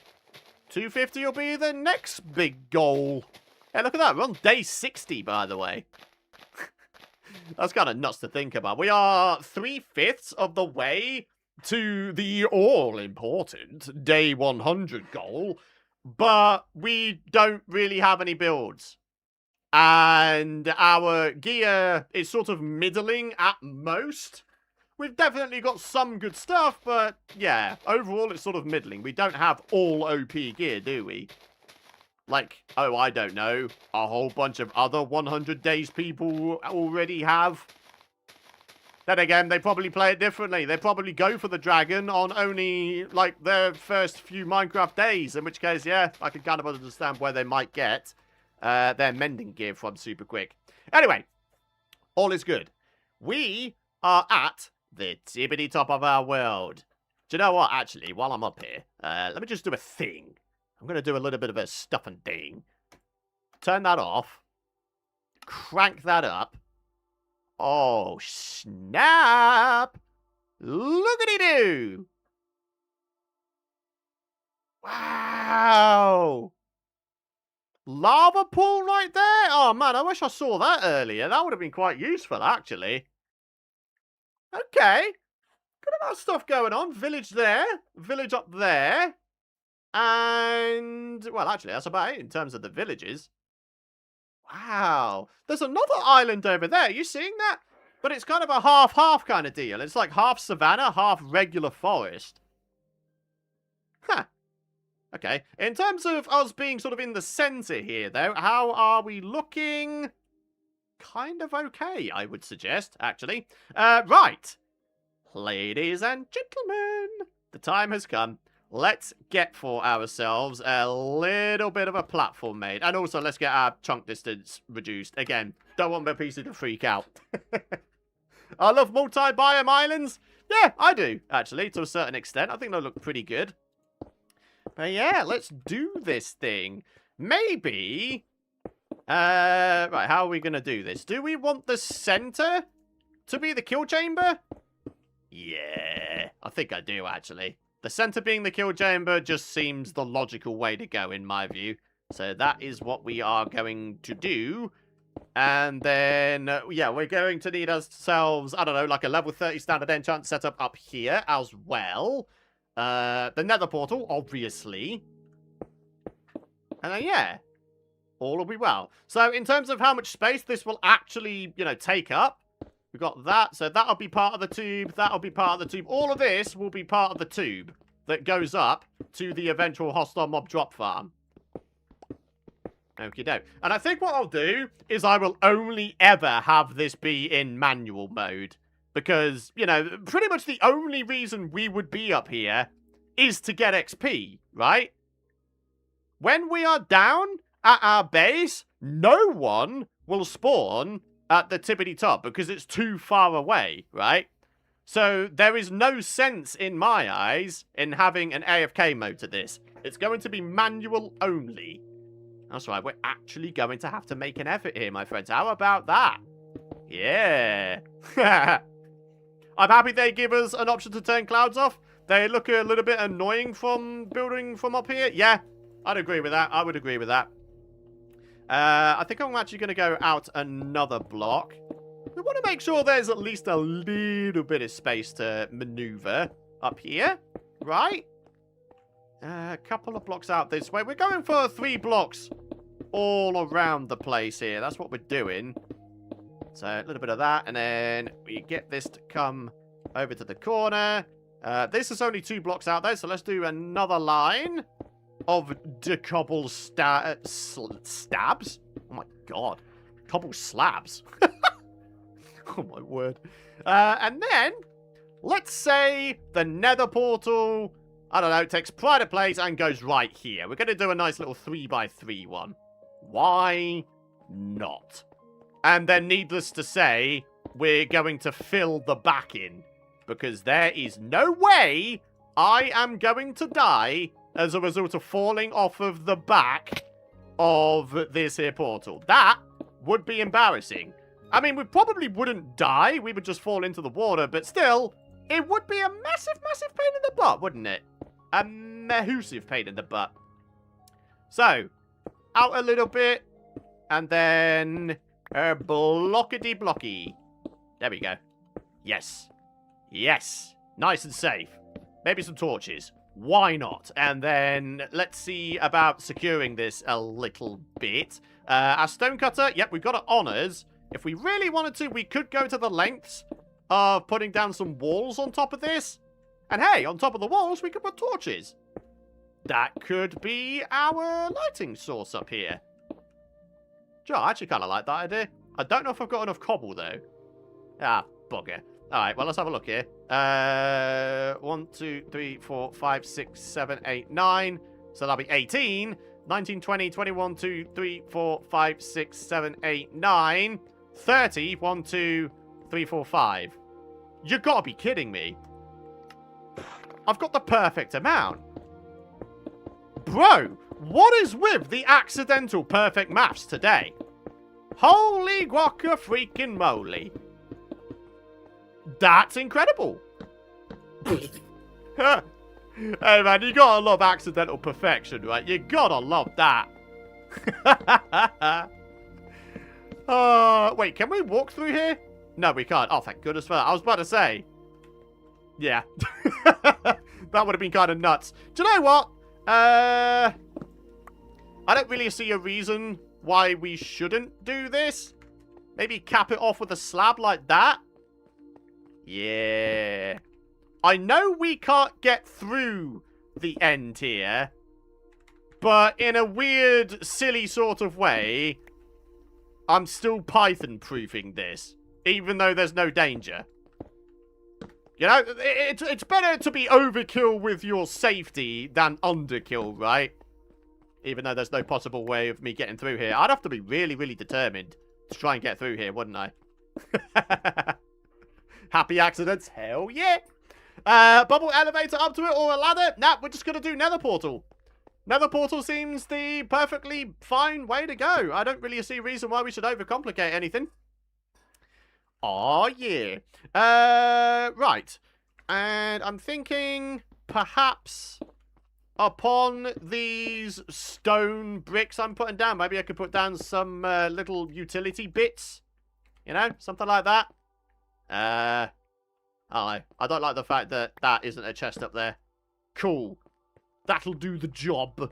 S1: 250 will be the next big goal. Hey, look at that. We're on day 60, by the way. That's kind of nuts to think about. We are 3/5 of the way to the all-important day 100 goal, but we don't really have any builds. And our gear is sort of middling at most. We've definitely got some good stuff, but yeah, overall it's sort of middling. We don't have all OP gear, do we? Like, oh, I don't know, a whole bunch of other 100 days people already have. Then again, they probably play it differently. They probably go for the dragon on only, like, their first few Minecraft days. In which case, yeah, I can kind of understand where they might get their mending gear from super quick. Anyway, all is good. We are at the tippity top of our world. Do you know what, actually, while I'm up here, let me just do a thing. I'm going to do a little bit of a stuff and thing. Turn that off. Crank that up. Oh, snap. Look-a-dee do. Wow. Lava pool right there. Oh, man, I wish I saw that earlier. That would have been quite useful, actually. Okay. Good amount of stuff going on. Village there. Village up there. And, well, actually, that's about it in terms of the villages. Wow. There's another island over there. Are you seeing that? But it's kind of a half-half kind of deal. It's like half savanna, half regular forest. Huh. Okay. In terms of us being sort of in the center here, though, how are we looking? Kind of okay, I would suggest, actually. Right. Ladies and gentlemen, the time has come. let's get for ourselves a little bit of a platform made. And also, let's get our chunk distance reduced. Again, don't want my PC to freak out. I love multi-biome islands. Yeah, I do, actually, to a certain extent. I think they look pretty good. But yeah, let's do this thing. Maybe... right, how are we going to do this? Do we want the center to be the kill chamber? Yeah, I think I do, actually. The center being the kill chamber just seems the logical way to go, in my view. So that is what we are going to do. And then, yeah, we're going to need ourselves, I don't know, like a level 30 standard enchant setup up here as well. The nether portal, obviously. And then, yeah, all will be well. So in terms of how much space this will actually, you know, take up, we've got that. So that'll be part of the tube. That'll be part of the tube. All of this will be part of the tube that goes up to the eventual hostile mob drop farm. Okie doke. And I think what I'll do is I will only ever have this be in manual mode. Because, you know, pretty much the only reason we would be up here is to get XP, right? When we are down at our base, no one will spawn at the tippity top because it's too far away, right? So there is no sense in my eyes in having an AFK mode to this. It's going to be manual only. That's right, we're actually going to have to make an effort here, my friends. How about that? Yeah. I'm happy they give us an option to turn clouds off. They look a little bit annoying from building from up here. Yeah, I'd agree with that. I would agree with that. I think I'm actually going to go out another block. We want to make sure there's at least a little bit of space to maneuver up here, right? A couple of blocks out this way. We're going for 3 blocks all around the place here. That's what we're doing. So a little bit of that, and then we get this to come over to the corner. This is only 2 blocks out there, so let's do another line of decouple stabs. Oh my god. Cobble slabs. Oh my word. And then, let's say the nether portal, I don't know, takes pride of place and goes right here. We're going to do a nice little 3x3 one. Why not? And then, needless to say, we're going to fill the back in. Because there is no way I am going to die as a result of falling off of the back of this here portal. That would be embarrassing. I mean, we probably wouldn't die. We would just fall into the water. But still, it would be a massive, massive pain in the butt, wouldn't it? A massive pain in the butt. So, out a little bit. And then... blockety-blocky. There we go. Yes. Yes. Nice and safe. Maybe some torches. Why not? And then let's see about securing this a little bit. Our stonecutter, yep, we've got it on us. If we really wanted to, we could go to the lengths of putting down some walls on top of this. And hey, on top of the walls, we could put torches. That could be our lighting source up here. Sure, I actually kind of like that idea. I don't know if I've got enough cobble, though. Ah, bugger. Alright, well, let's have a look here. 1, 2, 3, 4, 5, 6, 7, 8, 9. So that'll be 18. 19, 20, 21, 2, 3, 4, 5, 6, 7, 8, 9. 30. 1, 2, 3, 4, 5. You gotta be kidding me. I've got the perfect amount. Bro, what is with the accidental perfect maths today? Holy guacca freaking moly. That's incredible. Hey man, you gotta love accidental perfection, right? You gotta love that. Wait, can we walk through here? No, we can't. Oh, thank goodness for that. I was about to say. Yeah. That would have been kind of nuts. Do you know what? I don't really see a reason why we shouldn't do this. Maybe cap it off with a slab like that. Yeah. I know we can't get through the end here. But in a weird, silly sort of way, I'm still Python-proofing this. Even though there's no danger. You know, it's better to be overkill with your safety than underkill, right? Even though there's no possible way of me getting through here. I'd have to be really, really determined to try and get through here, wouldn't I? Happy accidents? Hell yeah. Bubble elevator up to it or a ladder? Nah, we're just going to do nether portal. Nether portal seems the perfectly fine way to go. I don't really see a reason why we should overcomplicate anything. Oh yeah. Right. And I'm thinking perhaps upon these stone bricks I'm putting down, maybe I could put down some little utility bits. You know, something like that. I don't like the fact that that isn't a chest up there. Cool. That'll do the job.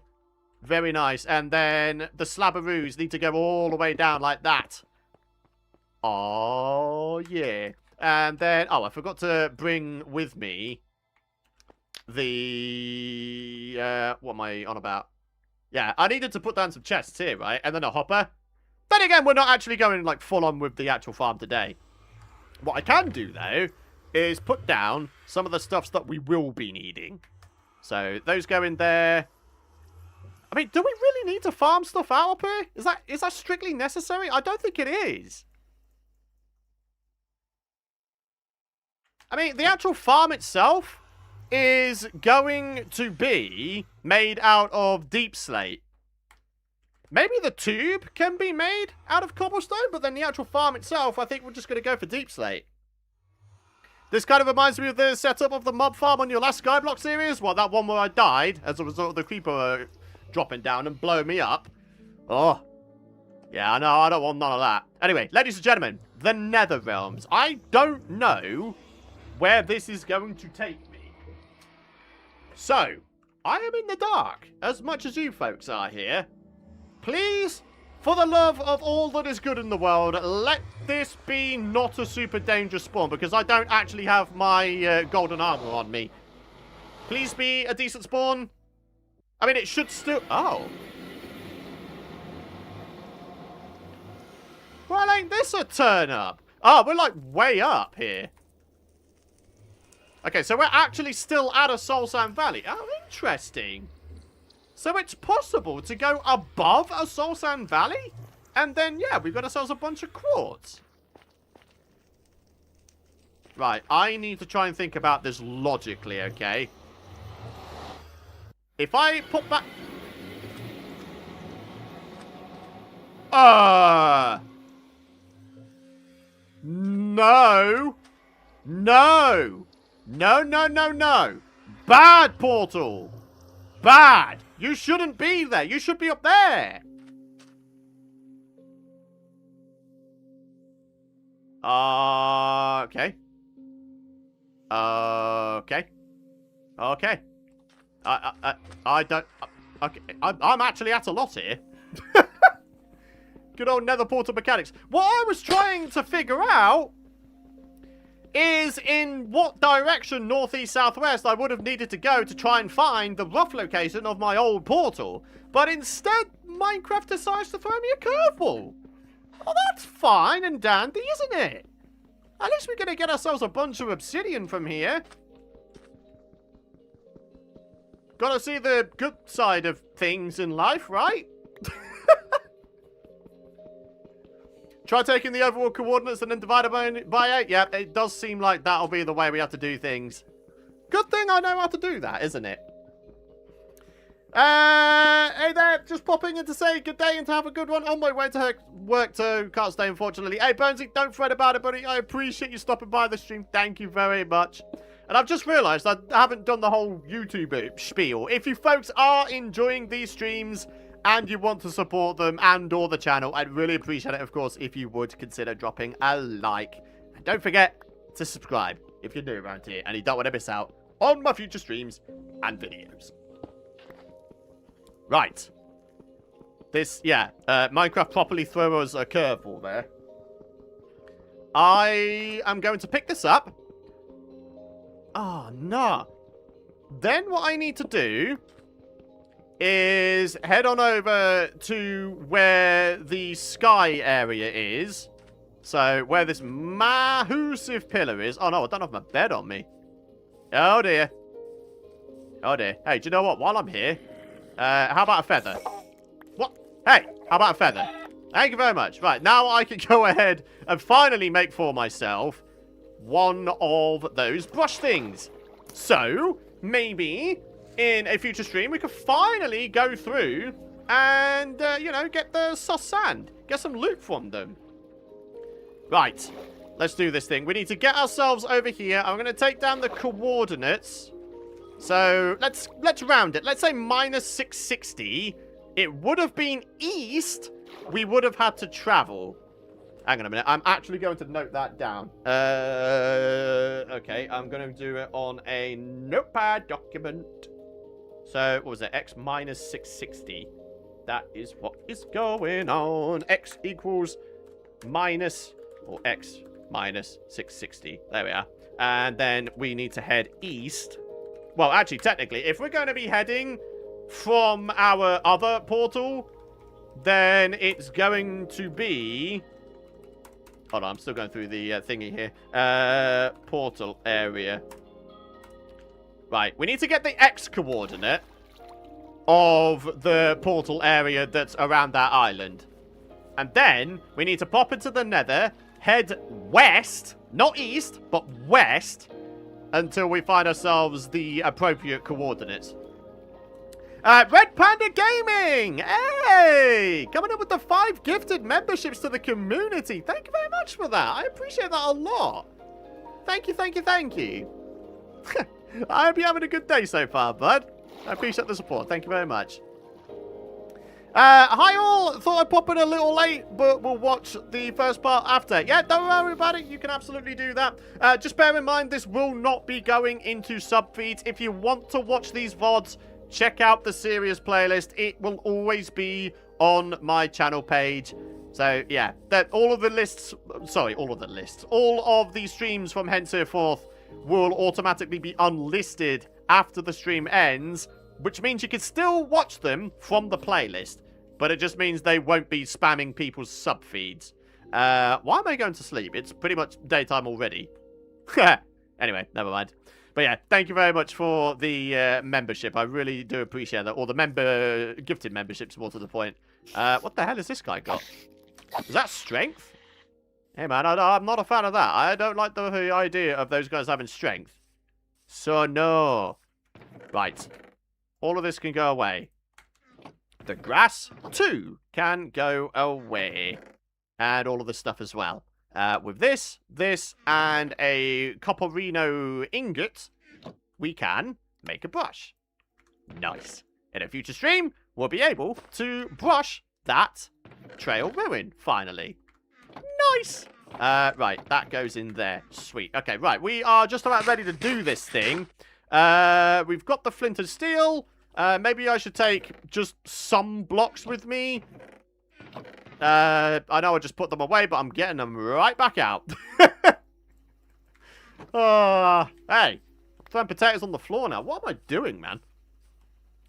S1: Very nice. And then the slabberoos need to go all the way down like that. Oh, yeah. And then, oh, I forgot to bring with me the, what am I on about? Yeah, I needed to put down some chests here, right? And then a hopper. Then again, we're not actually going, like, full on with the actual farm today. What I can do, though, is put down some of the stuffs that we will be needing. So, those go in there. I mean, do we really need to farm stuff out up here? Is that strictly necessary? I don't think it is. I mean, the actual farm itself is going to be made out of deep slate. Maybe the tube can be made out of cobblestone, but then the actual farm itself, I think we're just going to go for deep slate. This kind of reminds me of the setup of the mob farm on your last Skyblock series. Well, that one where I died as a result of the creeper dropping down and blowing me up. Oh. Yeah, I know, I don't want none of that. Anyway, ladies and gentlemen, the Nether Realms. I don't know where this is going to take me. So, I am in the dark, as much as you folks are here. Please, for the love of all that is good in the world, let this be not a super dangerous spawn, because I don't actually have my golden armor on me. Please be a decent spawn. I mean, it should still... Oh. Well, ain't this a turn up? Oh, we're like way up here. Okay, so we're actually still at a Soul Sand Valley. Oh, interesting. So it's possible to go above a Soul Sand Valley? And then, yeah, we've got ourselves a bunch of quartz. Right, I need to try and think about this logically, okay? If I put back... No. No. No, no, no, no. Bad, Portal. Bad. You shouldn't be there. You should be up there. Okay. Okay. Okay. I don't... Okay. I'm actually at a loss here. Good old nether portal mechanics. What I was trying to figure out is in what direction, northeast, southwest, I would have needed to go to try and find the rough location of my old portal. But instead, Minecraft decides to throw me a curveball. Well, that's fine and dandy, isn't it? At least we're going to get ourselves a bunch of obsidian from here. Gotta see the good side of things in life, right? Try taking the overall coordinates and then divide it by 8. Yeah, it does seem like that'll be the way we have to do things. Good thing I know how to do that, isn't it? Hey there, just popping in to say good day and to have a good one. On my way to work, so can't stay, unfortunately. Hey, Bonesy, don't fret about it, buddy. I appreciate you stopping by the stream. Thank you very much. And I've just realised I haven't done the whole YouTube spiel. If you folks are enjoying these streams and you want to support them and or the channel, I'd really appreciate it, of course, if you would consider dropping a like. And don't forget to subscribe if you're new around here and you don't want to miss out on my future streams and videos. Right. This, yeah, Minecraft properly threw us a curveball there. I am going to pick this up. Oh, no. Then what I need to do is head on over to where the sky area is. So, where this massive pillar is. Oh, no, I don't have my bed on me. Oh, dear. Oh, dear. Hey, do you know what? While I'm here, how about a feather? What? Hey, how about a feather? Thank you very much. Right, now I can go ahead and finally make for myself one of those brush things. So, maybe in a future stream, we could finally go through and, you know, get the sus sand. Get some loot from them. Right, let's do this thing. We need to get ourselves over here. I'm going to take down the coordinates. So, let's round it. Let's say minus 660. It would have been east. We would have had to travel. Hang on a minute. I'm actually going to note that down. Okay, I'm going to do it on a notepad document. So, what was it? X minus 660. That is what is going on. X equals minus, or X minus 660. There we are. And then we need to head east. Well, actually, technically, if we're going to be heading from our other portal, then it's going to be... Hold on, I'm still going through the thingy here. Portal area. Right, we need to get the X coordinate of the portal area that's around that island. And then we need to pop into the nether, head west, not east, but west, until we find ourselves the appropriate coordinates. Red Panda Gaming! Hey! Coming up with the 5 gifted memberships to the community. Thank you very much for that. I appreciate that a lot. Thank you, thank you, thank you. I hope you're having a good day so far, bud. I appreciate the support. Thank you very much. Hi all. Thought I'd pop in a little late, but we'll watch the first part after. Yeah, don't worry about it. You can absolutely do that. Just bear in mind, this will not be going into sub-feeds. If you want to watch these VODs, check out the serious playlist. It will always be on my channel page. So, yeah, all of the streams from henceforth will automatically be unlisted after the stream ends, which means you can still watch them from the playlist, but it just means they won't be spamming people's sub-feeds. Why am I going to sleep? It's pretty much daytime already. Anyway, never mind. But yeah, thank you very much for the membership. I really do appreciate that. Or the gifted memberships, more to the point. What the hell has this guy got? Is that strength? Hey man, I'm not a fan of that. I don't like the idea of those guys having strength. So no. Right. All of this can go away. The grass, too, can go away. And all of this stuff as well. With this, and a copperino ingot, we can make a brush. Nice. In a future stream, we'll be able to brush that trail ruin, finally. Nice. Right, that goes in there. Sweet. Okay, right. We are just about ready to do this thing. We've got the flint and steel. Maybe I should take just some blocks with me. I know I just put them away, but I'm getting them right back out. Hey. Throwing potatoes on the floor now. What am I doing, man?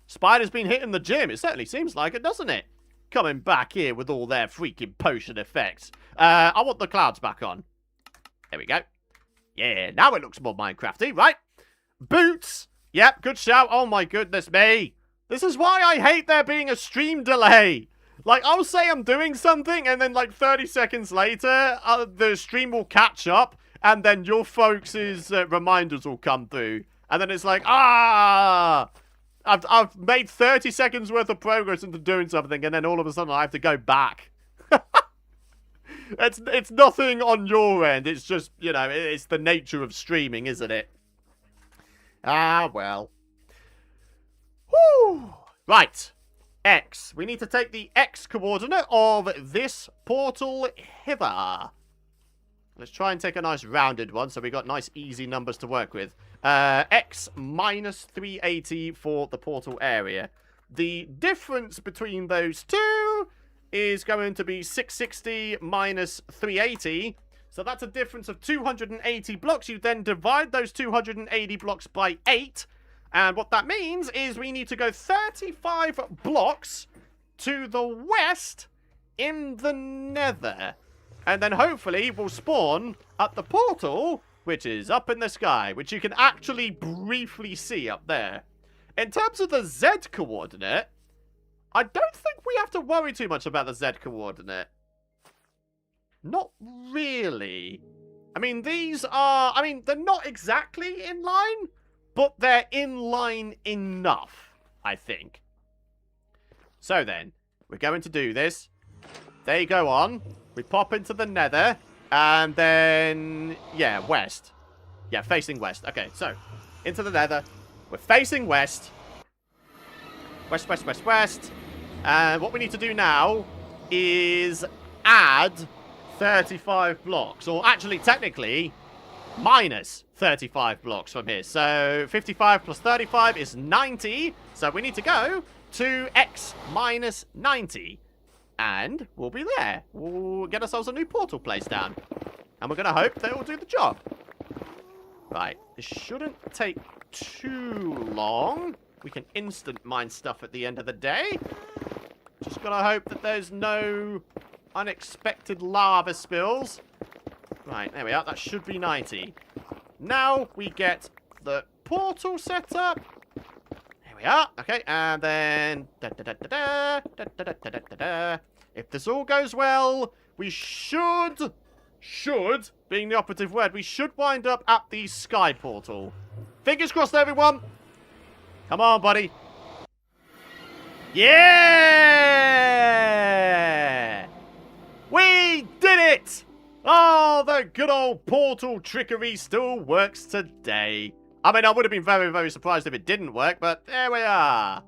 S1: Spider's been hitting the gym. It certainly seems like it, doesn't it? Coming back here with all their freaking potion effects. I want the clouds back on. There we go. Yeah, now it looks more Minecrafty, right? Boots. Yep, good shout. Oh my goodness me. This is why I hate there being a stream delay. Like, I'll say I'm doing something, and then like 30 seconds later, the stream will catch up, and then your folks' reminders will come through. And then it's like, I've made 30 seconds worth of progress into doing something, and then all of a sudden I have to go back. It's nothing on your end. It's just, you know, it's the nature of streaming, isn't it? Ah, well. Whew. Right. X. We need to take the X coordinate of this portal hither. Let's try and take a nice rounded one so we got nice easy numbers to work with. X minus 380 for the portal area. The difference between those two is going to be 660 minus 380. So that's a difference of 280 blocks. You then divide those 280 blocks by 8. And what that means is we need to go 35 blocks to the west in the nether. And then hopefully we'll spawn at the portal which is up in the sky, which you can actually briefly see up there. In terms of the Z coordinate, I don't think we have to worry too much about the Z coordinate. Not really. I mean, these are... I mean, they're not exactly in line, but they're in line enough, I think. So then, we're going to do this. They go on. We pop into the nether. And then... yeah, west. Yeah, facing west. Okay, so, into the nether. We're facing west. West, west, west, west. And what we need to do now is add 35 blocks. Or actually, technically, minus 35 blocks from here. So 55 plus 35 is 90. So we need to go to x minus 90. And we'll be there. We'll get ourselves a new portal placed down. And we're going to hope that it will do the job. Right. This shouldn't take too long. We can instant mine stuff at the end of the day. Just got to hope that there's no unexpected lava spills. Right, there we are. That should be 90. Now we get the portal set up. There we are. Okay, and then... if this all goes well, we should, being the operative word, we should wind up at the sky portal. Fingers crossed, everyone. Come on, buddy. Yeah! We did it! Oh, the good old portal trickery still works today. I mean, I would have been very, very surprised if it didn't work, but there we are.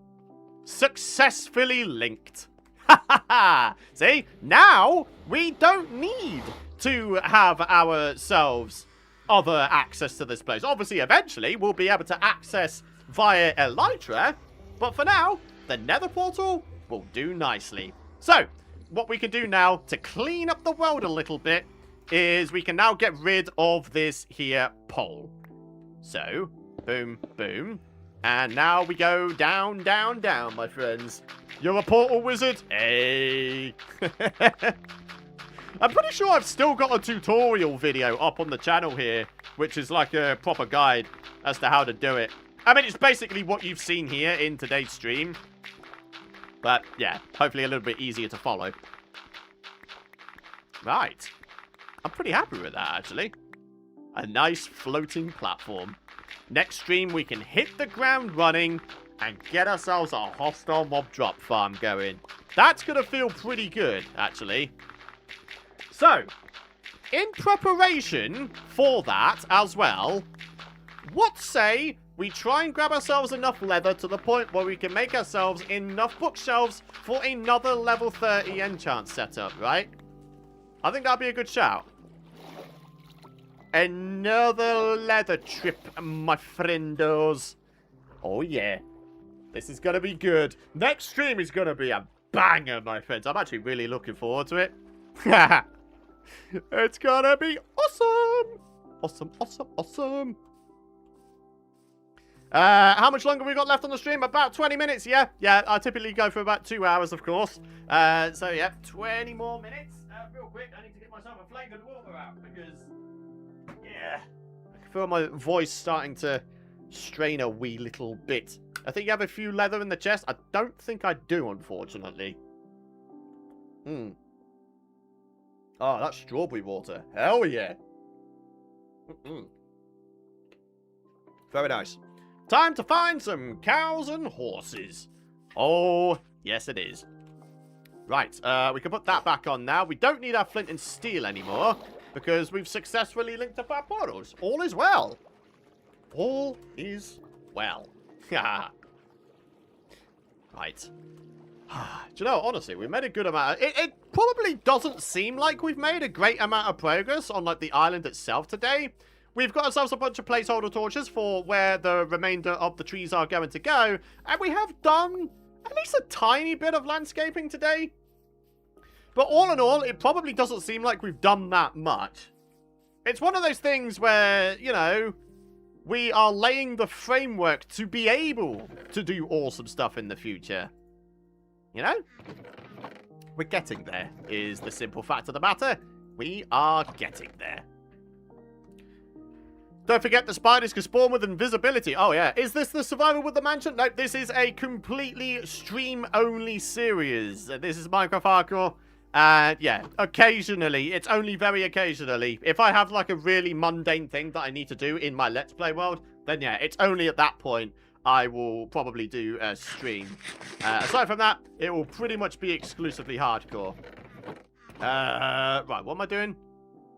S1: Successfully linked. Ha ha ha! See, now we don't need to have ourselves other access to this place. Obviously, eventually, we'll be able to access via Elytra, but for now, the nether portal will do nicely. So, what we can do now to clean up the world a little bit is we can now get rid of this here pole. So, boom, boom. And now we go down, down, down, my friends. You're a portal wizard? Hey. I'm pretty sure I've still got a tutorial video up on the channel here, which is like a proper guide as to how to do it. I mean, it's basically what you've seen here in today's stream. But, yeah, hopefully a little bit easier to follow. Right. I'm pretty happy with that, actually. A nice floating platform. Next stream, we can hit the ground running and get ourselves a hostile mob drop farm going. That's going to feel pretty good, actually. So, in preparation for that as well, what say we try and grab ourselves enough leather to the point where we can make ourselves enough bookshelves for another level 30 enchant setup, right? I think that'd be a good shout. Another leather trip, my friendos. Oh, yeah. This is going to be good. Next stream is going to be a banger, my friends. I'm actually really looking forward to it. It's going to be awesome. Awesome, awesome, awesome. How much longer we got left on the stream? About 20 minutes, yeah? Yeah, I typically go for about 2 hours, of course. So, yeah, 20 more minutes. Real quick, I need to get myself a flagon of water out because... yeah. I can feel my voice starting to strain a wee little bit. I think you have a few leather in the chest. I don't think I do, unfortunately. Oh, that's strawberry water. Hell yeah. Very nice. Time to find some cows and horses. Oh, yes it is. Right, we can put that back on now. We don't need our flint and steel anymore because we've successfully linked up our portals. All is well. All is well. Right. Do you know, honestly, we made a good amount. It probably doesn't seem like we've made a great amount of progress on, like, the island itself today. We've got ourselves a bunch of placeholder torches for where the remainder of the trees are going to go. And we have done at least a tiny bit of landscaping today. But all in all, it probably doesn't seem like we've done that much. It's one of those things where, you know, we are laying the framework to be able to do awesome stuff in the future. You know? We're getting there, is the simple fact of the matter. We are getting there. Don't forget the spiders can spawn with invisibility. Oh, yeah. Is this the survival with the mansion? Nope, this is a completely stream-only series. This is Minecraft Hardcore. And, yeah, occasionally, it's only very occasionally. If I have, like, a really mundane thing that I need to do in my Let's Play world, then, yeah, it's only at that point I will probably do a stream. Aside from that, it will pretty much be exclusively hardcore. Right, what am I doing?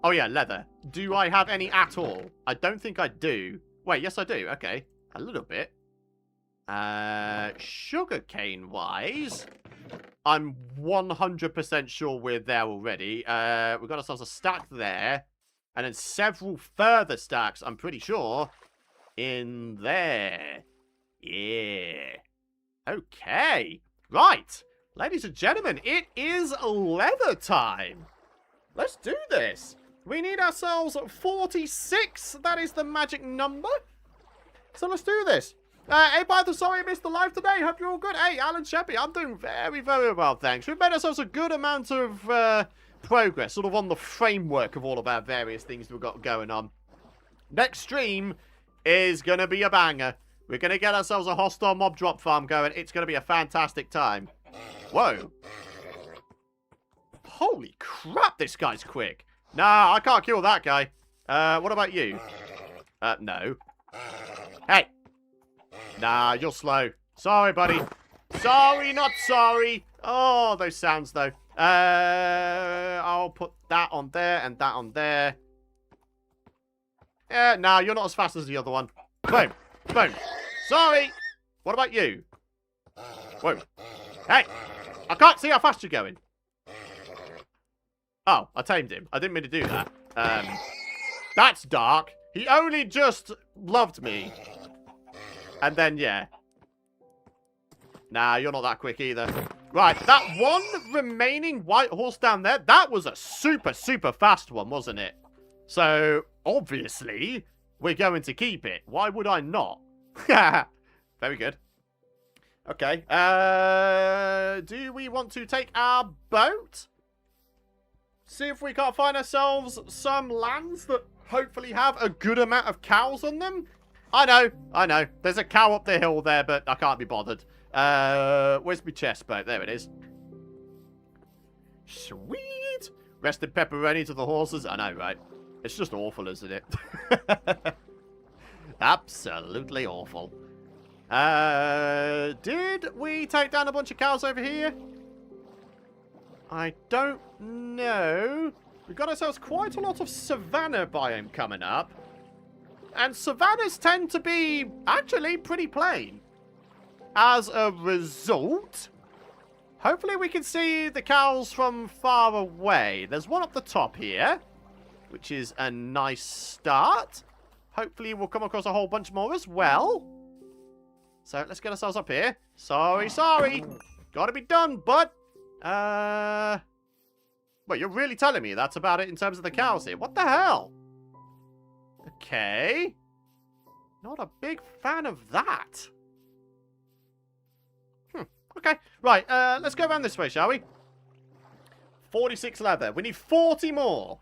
S1: Oh, yeah, leather. Do I have any at all? I don't think I do. Wait, yes, I do. Okay. A little bit. Sugarcane-wise, I'm 100% sure we're there already. We've got ourselves a stack there. And then several further stacks, I'm pretty sure, in there. Yeah. Okay. Right. Ladies and gentlemen, it is leather time. Let's do this. We need ourselves 46. That is the magic number. So let's do this. Hey, Python, sorry I missed the live today. Hope you're all good. Hey, Alan Sheppy, I'm doing very, very well, thanks. We've made ourselves a good amount of progress, sort of on the framework of all of our various things we've got going on. Next stream is going to be a banger. We're going to get ourselves a hostile mob drop farm going. It's going to be a fantastic time. Whoa. Holy crap, this guy's quick. Nah, I can't kill that guy. What about you? No. Hey. Nah, you're slow. Sorry, buddy. Sorry, not sorry. Oh, those sounds, though. I'll put that on there and that on there. Nah, you're not as fast as the other one. Boom. Boom. Sorry. What about you? Whoa. Hey. I can't see how fast you're going. Oh, I tamed him. I didn't mean to do that. That's dark. He only just loved me. And then, yeah. Nah, you're not that quick either. Right, that one remaining white horse down there, that was a super, super fast one, wasn't it? So, obviously, we're going to keep it. Why would I not? Very good. Okay. Do we want to take our boat? See if we can't find ourselves some lands that hopefully have a good amount of cows on them. I know. There's a cow up the hill there, but I can't be bothered. Where's my chest boat? There it is. Sweet. Rested pepperoni to the horses. I know, right? It's just awful, isn't it? Absolutely awful. Did we take down a bunch of cows over here? I don't know. We've got ourselves quite a lot of savanna biome coming up. And savannas tend to be actually pretty plain. As a result, hopefully we can see the cows from far away. There's one up the top here, which is a nice start. Hopefully we'll come across a whole bunch more as well. So let's get ourselves up here. Sorry. Gotta be done, bud. Wait, you're really telling me that's about it in terms of the cows here? What the hell? Okay. Not a big fan of that. Okay. Right, let's go around this way, shall we? 46 leather. We need 40 more.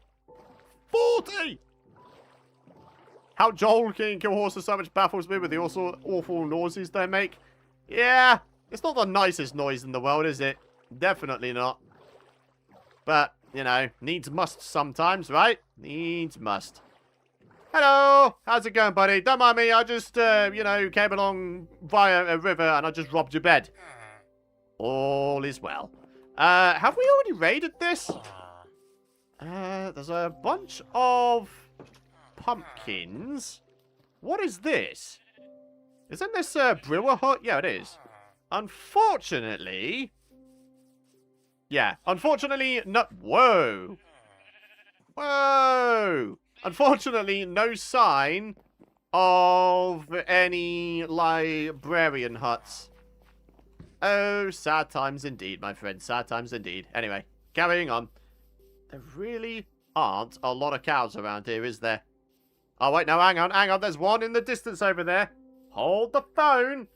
S1: 40! How Joel can kill horses so much baffles me with the awful noises they make. Yeah, it's not the nicest noise in the world, is it? Definitely not. But, you know, needs must sometimes, right? Needs must. Hello! How's it going, buddy? Don't mind me, I just, you know, came along via a river and I just robbed your bed. All is well. Have we already raided this? There's a bunch of pumpkins. What is this? Isn't this a brewer hut? Yeah, it is. Unfortunately... Yeah, unfortunately, no... Whoa! Whoa! Unfortunately, no sign of any librarian huts. Oh, sad times indeed, my friend. Sad times indeed. Anyway, carrying on. There really aren't a lot of cows around here, is there? Oh, wait, no, hang on. There's one in the distance over there. Hold the phone.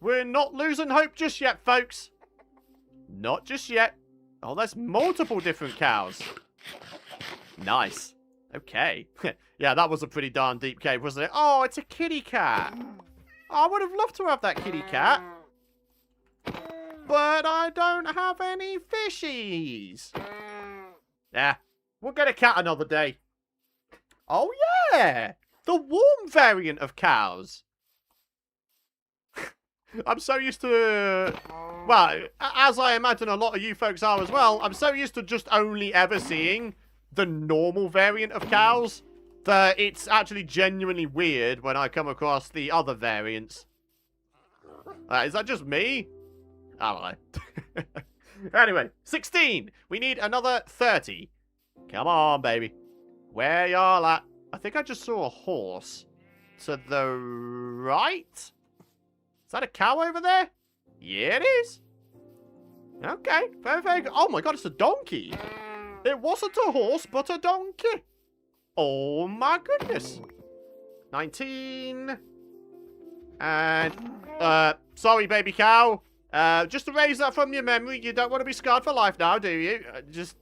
S1: We're not losing hope just yet, folks. Not just yet. Oh, there's multiple different cows. Nice. Okay. Yeah, that was a pretty darn deep cave, wasn't it? Oh, it's a kitty cat. I would have loved to have that kitty cat. But I don't have any fishies. Yeah, we'll get a cat another day. Oh, yeah. The warm variant of cows. I'm so used to... well, as I imagine a lot of you folks are as well, I'm so used to just only ever seeing the normal variant of cows that it's actually genuinely weird when I come across the other variants. Is that just me? I don't know. Anyway, 16. We need another 30. Come on, baby. Where y'all at? I think I just saw a horse. To the right? Is that a cow over there? Yeah, it is. Okay, very, very good. Oh my god, it's a donkey. It wasn't a horse, but a donkey. Oh my goodness. 19. And, sorry, baby cow. Just erase that from your memory. You don't want to be scarred for life now, do you? Just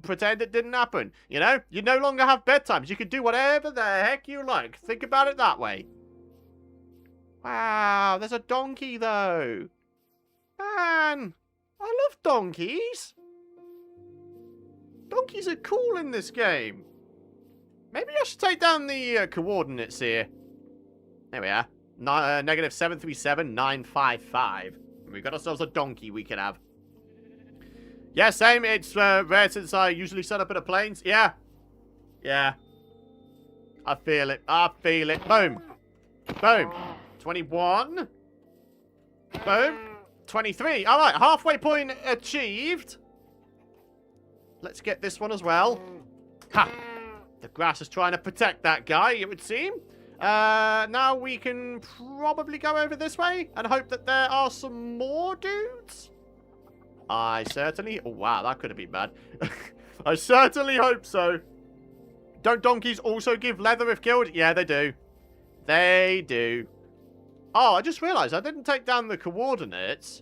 S1: pretend it didn't happen. You know? You no longer have bedtimes. You can do whatever the heck you like. Think about it that way. Wow, there's a donkey, though. Man, I love donkeys. Donkeys are cool in this game. Maybe I should take down the coordinates here. There we are. Negative 737,955. We got ourselves a donkey we can have. Yeah, same. It's rare since I usually set up in a plains. Yeah. Yeah. I feel it. I feel it. Boom. Boom. 21. Boom. 23. All right. Halfway point achieved. Let's get this one as well. Ha. The grass is trying to protect that guy, it would seem. Now we can probably go over this way and hope that there are some more dudes. I certainly... oh, wow, that could have been bad. I certainly hope so. Don't donkeys also give leather if killed? Yeah, they do. They do. Oh, I just realized I didn't take down the coordinates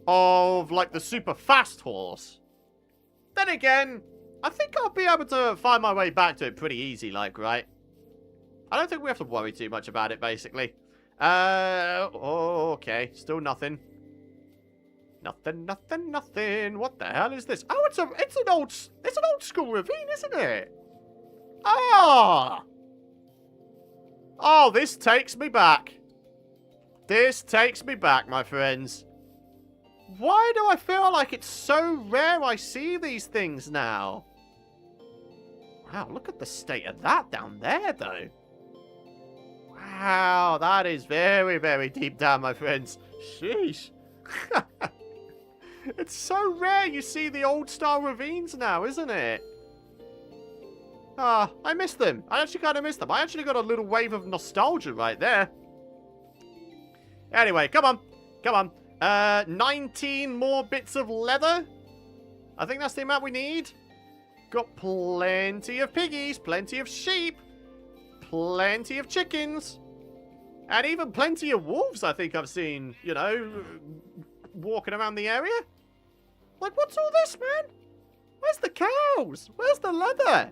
S1: of, like, the super fast horse. Then again, I think I'll be able to find my way back to it pretty easy, like, right? I don't think we have to worry too much about it, basically. Oh, okay. Still nothing. Nothing, nothing, nothing. What the hell is this? Oh, it's an old school ravine, isn't it? Ah! Oh, this takes me back. This takes me back, my friends. Why do I feel like it's so rare I see these things now? Wow, look at the state of that down there, though. Wow, that is very, very deep down, my friends. Sheesh. It's so rare you see the old-style ravines now, isn't it? Ah, I miss them. I actually kind of miss them. I actually got a little wave of nostalgia right there. Anyway, come on. Come on. 19 more bits of leather. I think that's the amount we need. Got plenty of piggies, plenty of sheep, plenty of chickens, and even plenty of wolves I think I've seen, you know, walking around the area. Like, what's all this, man? Where's the cows? Where's the leather?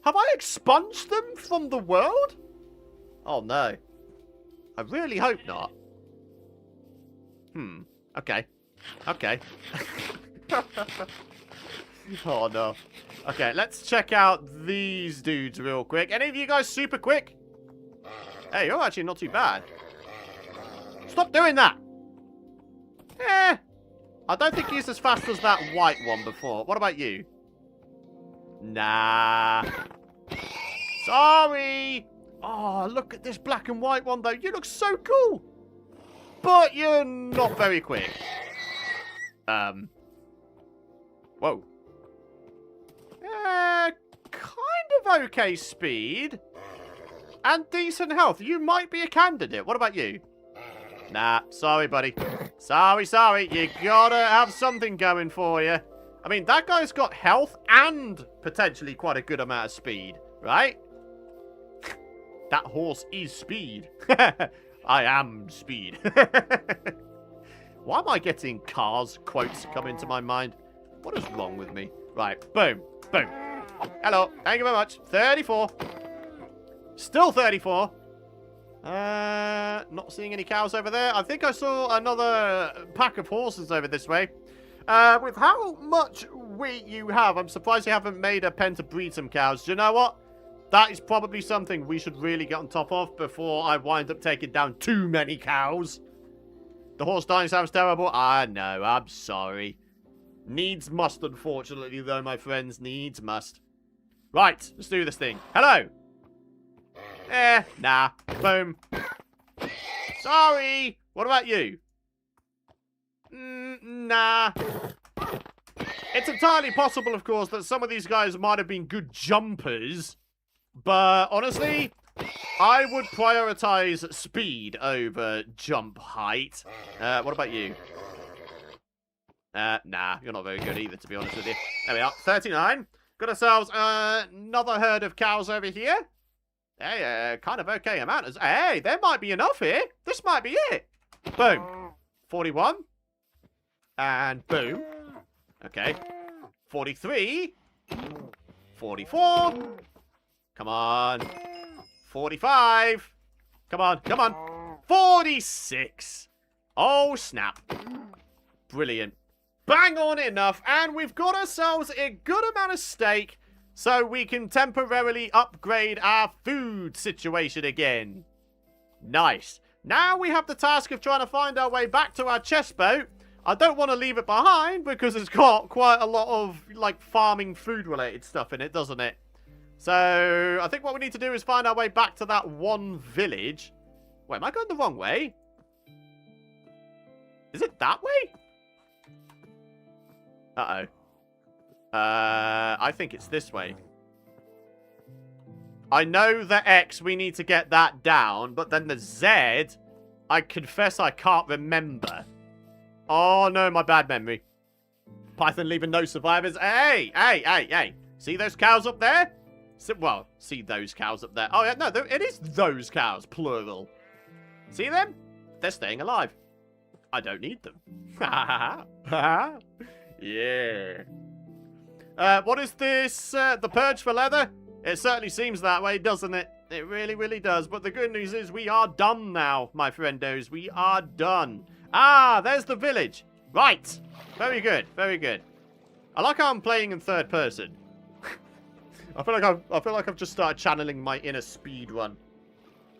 S1: Have I expunged them from the world? Oh, no. I really hope not. Okay. Okay. Oh, no. Okay, let's check out these dudes real quick. Any of you guys super quick? Hey, you're actually not too bad. Stop doing that! Eh. I don't think he's as fast as that white one before. What about you? Nah. Sorry! Oh, look at this black and white one, though. You look so cool! But you're not very quick. Whoa. Kind of okay speed. And decent health. You might be a candidate. What about you? Nah, sorry, buddy. Sorry. You gotta have something going for you. I mean, that guy's got health and potentially quite a good amount of speed, right? That horse is speed. I am speed. Why am I getting cars quotes come into my mind? What is wrong with me? Right, boom, boom. Hello. Thank you very much. 34. Still 34. Not seeing any cows over there. I think I saw another pack of horses over this way. With how much wheat you have, I'm surprised you haven't made a pen to breed some cows. Do you know what? That is probably something we should really get on top of before I wind up taking down too many cows. The horse dying sounds terrible. I know, I'm sorry. Needs must, unfortunately, though, my friends. Needs must. Right, let's do this thing. Hello. Nah. Boom. Sorry. What about you? Nah. It's entirely possible, of course, that some of these guys might have been good jumpers. But, honestly, I would prioritize speed over jump height. What about you? Nah, you're not very good either, to be honest with you. There we are, 39. Got ourselves another herd of cows over here. Hey, kind of okay amount. Hey, there might be enough here. This might be it. Boom. 41. And boom. Okay. 43. 44. Come on. 45. Come on, come on. 46. Oh, snap. Brilliant. Bang on enough, and we've got ourselves a good amount of steak so we can temporarily upgrade our food situation again. Nice. Now we have the task of trying to find our way back to our chest boat. I don't want to leave it behind because it's got quite a lot of, like, farming food-related stuff in it, doesn't it? So, I think what we need to do is find our way back to that one village. Wait, am I going the wrong way? Is it that way? Uh-oh. I think it's this way. I know the X, we need to get that down, but then the Z, I confess I can't remember. Oh, no, my bad memory. Python leaving no survivors. Hey, hey, hey, hey. See those cows up there? Well, see those cows up there. Oh, yeah, no, it is those cows, plural. See them? They're staying alive. I don't need them. Yeah. What is this? The purge for leather? It certainly seems that way, doesn't it? It really, really does. But the good news is we are done now, my friendos. We are done. Ah, there's the village. Right. Very good. Very good. I like how I'm playing in third person. I feel like I've just started channeling my inner speed run.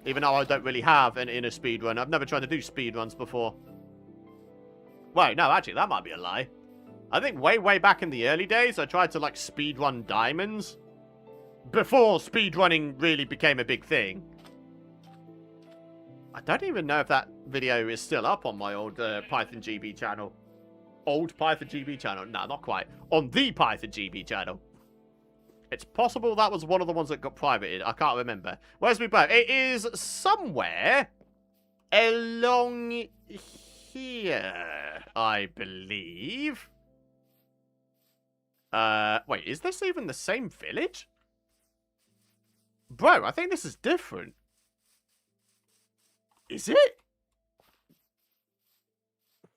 S1: Even though I don't really have an inner speed run. I've never tried to do speed runs before. Wait, no, actually, that might be a lie. I think way back in the early days, I tried to, like, speedrun diamonds. Before speedrunning really became a big thing. I don't even know if that video is still up on my old PythonGB channel. Old PythonGB channel? No, not quite. On the PythonGB channel. It's possible that was one of the ones that got privated. I can't remember. Where's my boat? It is somewhere along here, I believe. Wait, is this even the same village? Bro, I think this is different. Is it?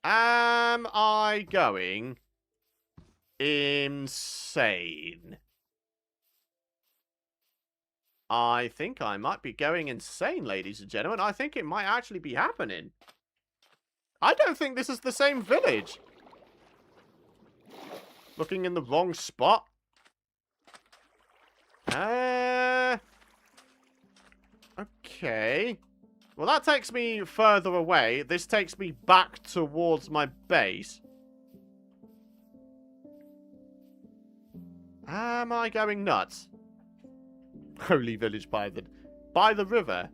S1: Am I going insane? I think I might be going insane, ladies and gentlemen. I think it might actually be happening. I don't think this is the same village. Looking in the wrong spot. Okay. Well, that takes me further away. This takes me back towards my base. Am I going nuts? Holy village Python. By the river.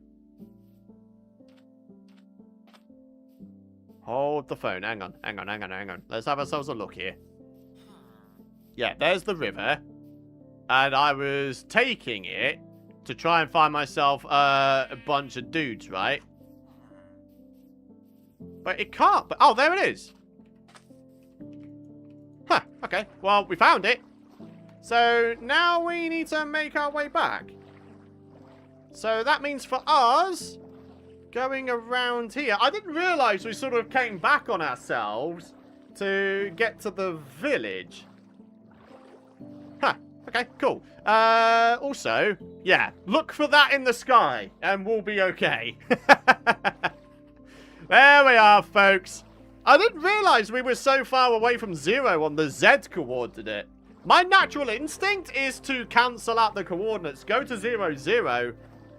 S1: Hold the phone. Hang on. Let's have ourselves a look here. Yeah, there's the river. And I was taking it to try and find myself a bunch of dudes, right? But it can't. But oh, there it is. Huh, okay. Well, we found it. So now we need to make our way back. So that means for us, going around here. I didn't realize we sort of came back on ourselves to get to the village. Huh, Okay, cool. Also, yeah, look for that in the sky, and we'll be okay. There we are, folks. I didn't realize we were so far away from 0 on the Z coordinate. My natural instinct is to cancel out the coordinates, go to 0, 0,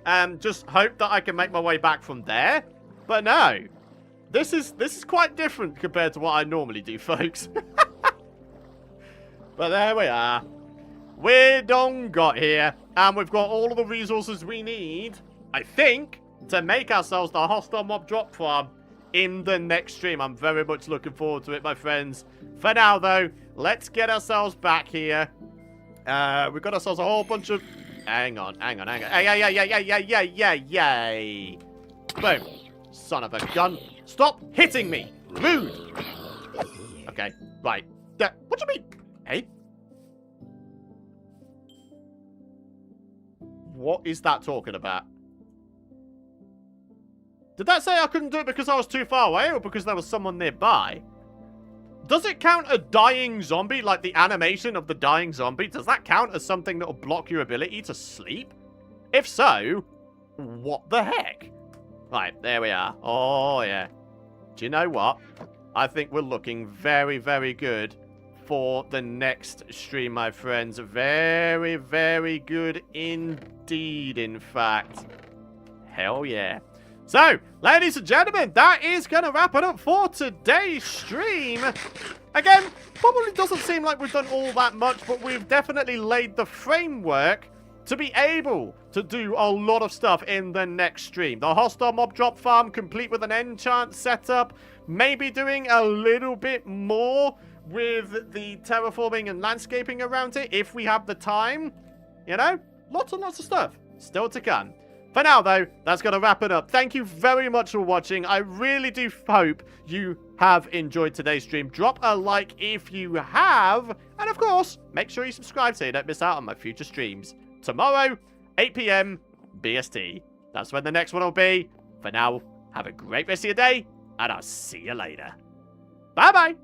S1: and just hope that I can make my way back from there. But no. This is quite different compared to what I normally do, folks. But there we are. We're done got here, and we've got all of the resources we need, I think, to make ourselves the hostile mob drop farm in the next stream. I'm very much looking forward to it, my friends. For now, though, let's get ourselves back here. We've got ourselves a whole bunch of... Hang on. Yay. Boom. Son of a gun. Stop hitting me. Rude. Okay, right. What do you mean? Hey? What is that talking about? Did that say I couldn't do it because I was too far away or because there was someone nearby? Does it count a dying zombie, like the animation of the dying zombie? Does that count as something that will block your ability to sleep? If so, what the heck? Right, there we are. Oh, yeah. Do you know what? I think we're looking very, very good for the next stream, my friends. Very, very good indeed, in fact. Hell yeah. So, ladies and gentlemen, that is going to wrap it up for today's stream. Again, probably doesn't seem like we've done all that much, but we've definitely laid the framework to be able to do a lot of stuff in the next stream. The hostile mob drop farm, complete with an enchant setup, maybe doing a little bit more with the terraforming and landscaping around it if we have the time. You know, lots and lots of stuff still to come. For now, though, that's going to wrap it up. Thank you very much for watching. I really do hope you have enjoyed today's stream. Drop a like if you have. And, of course, make sure you subscribe so you don't miss out on my future streams. Tomorrow, 8 PM BST. That's when the next one will be. For now, have a great rest of your day, and I'll see you later. Bye-bye.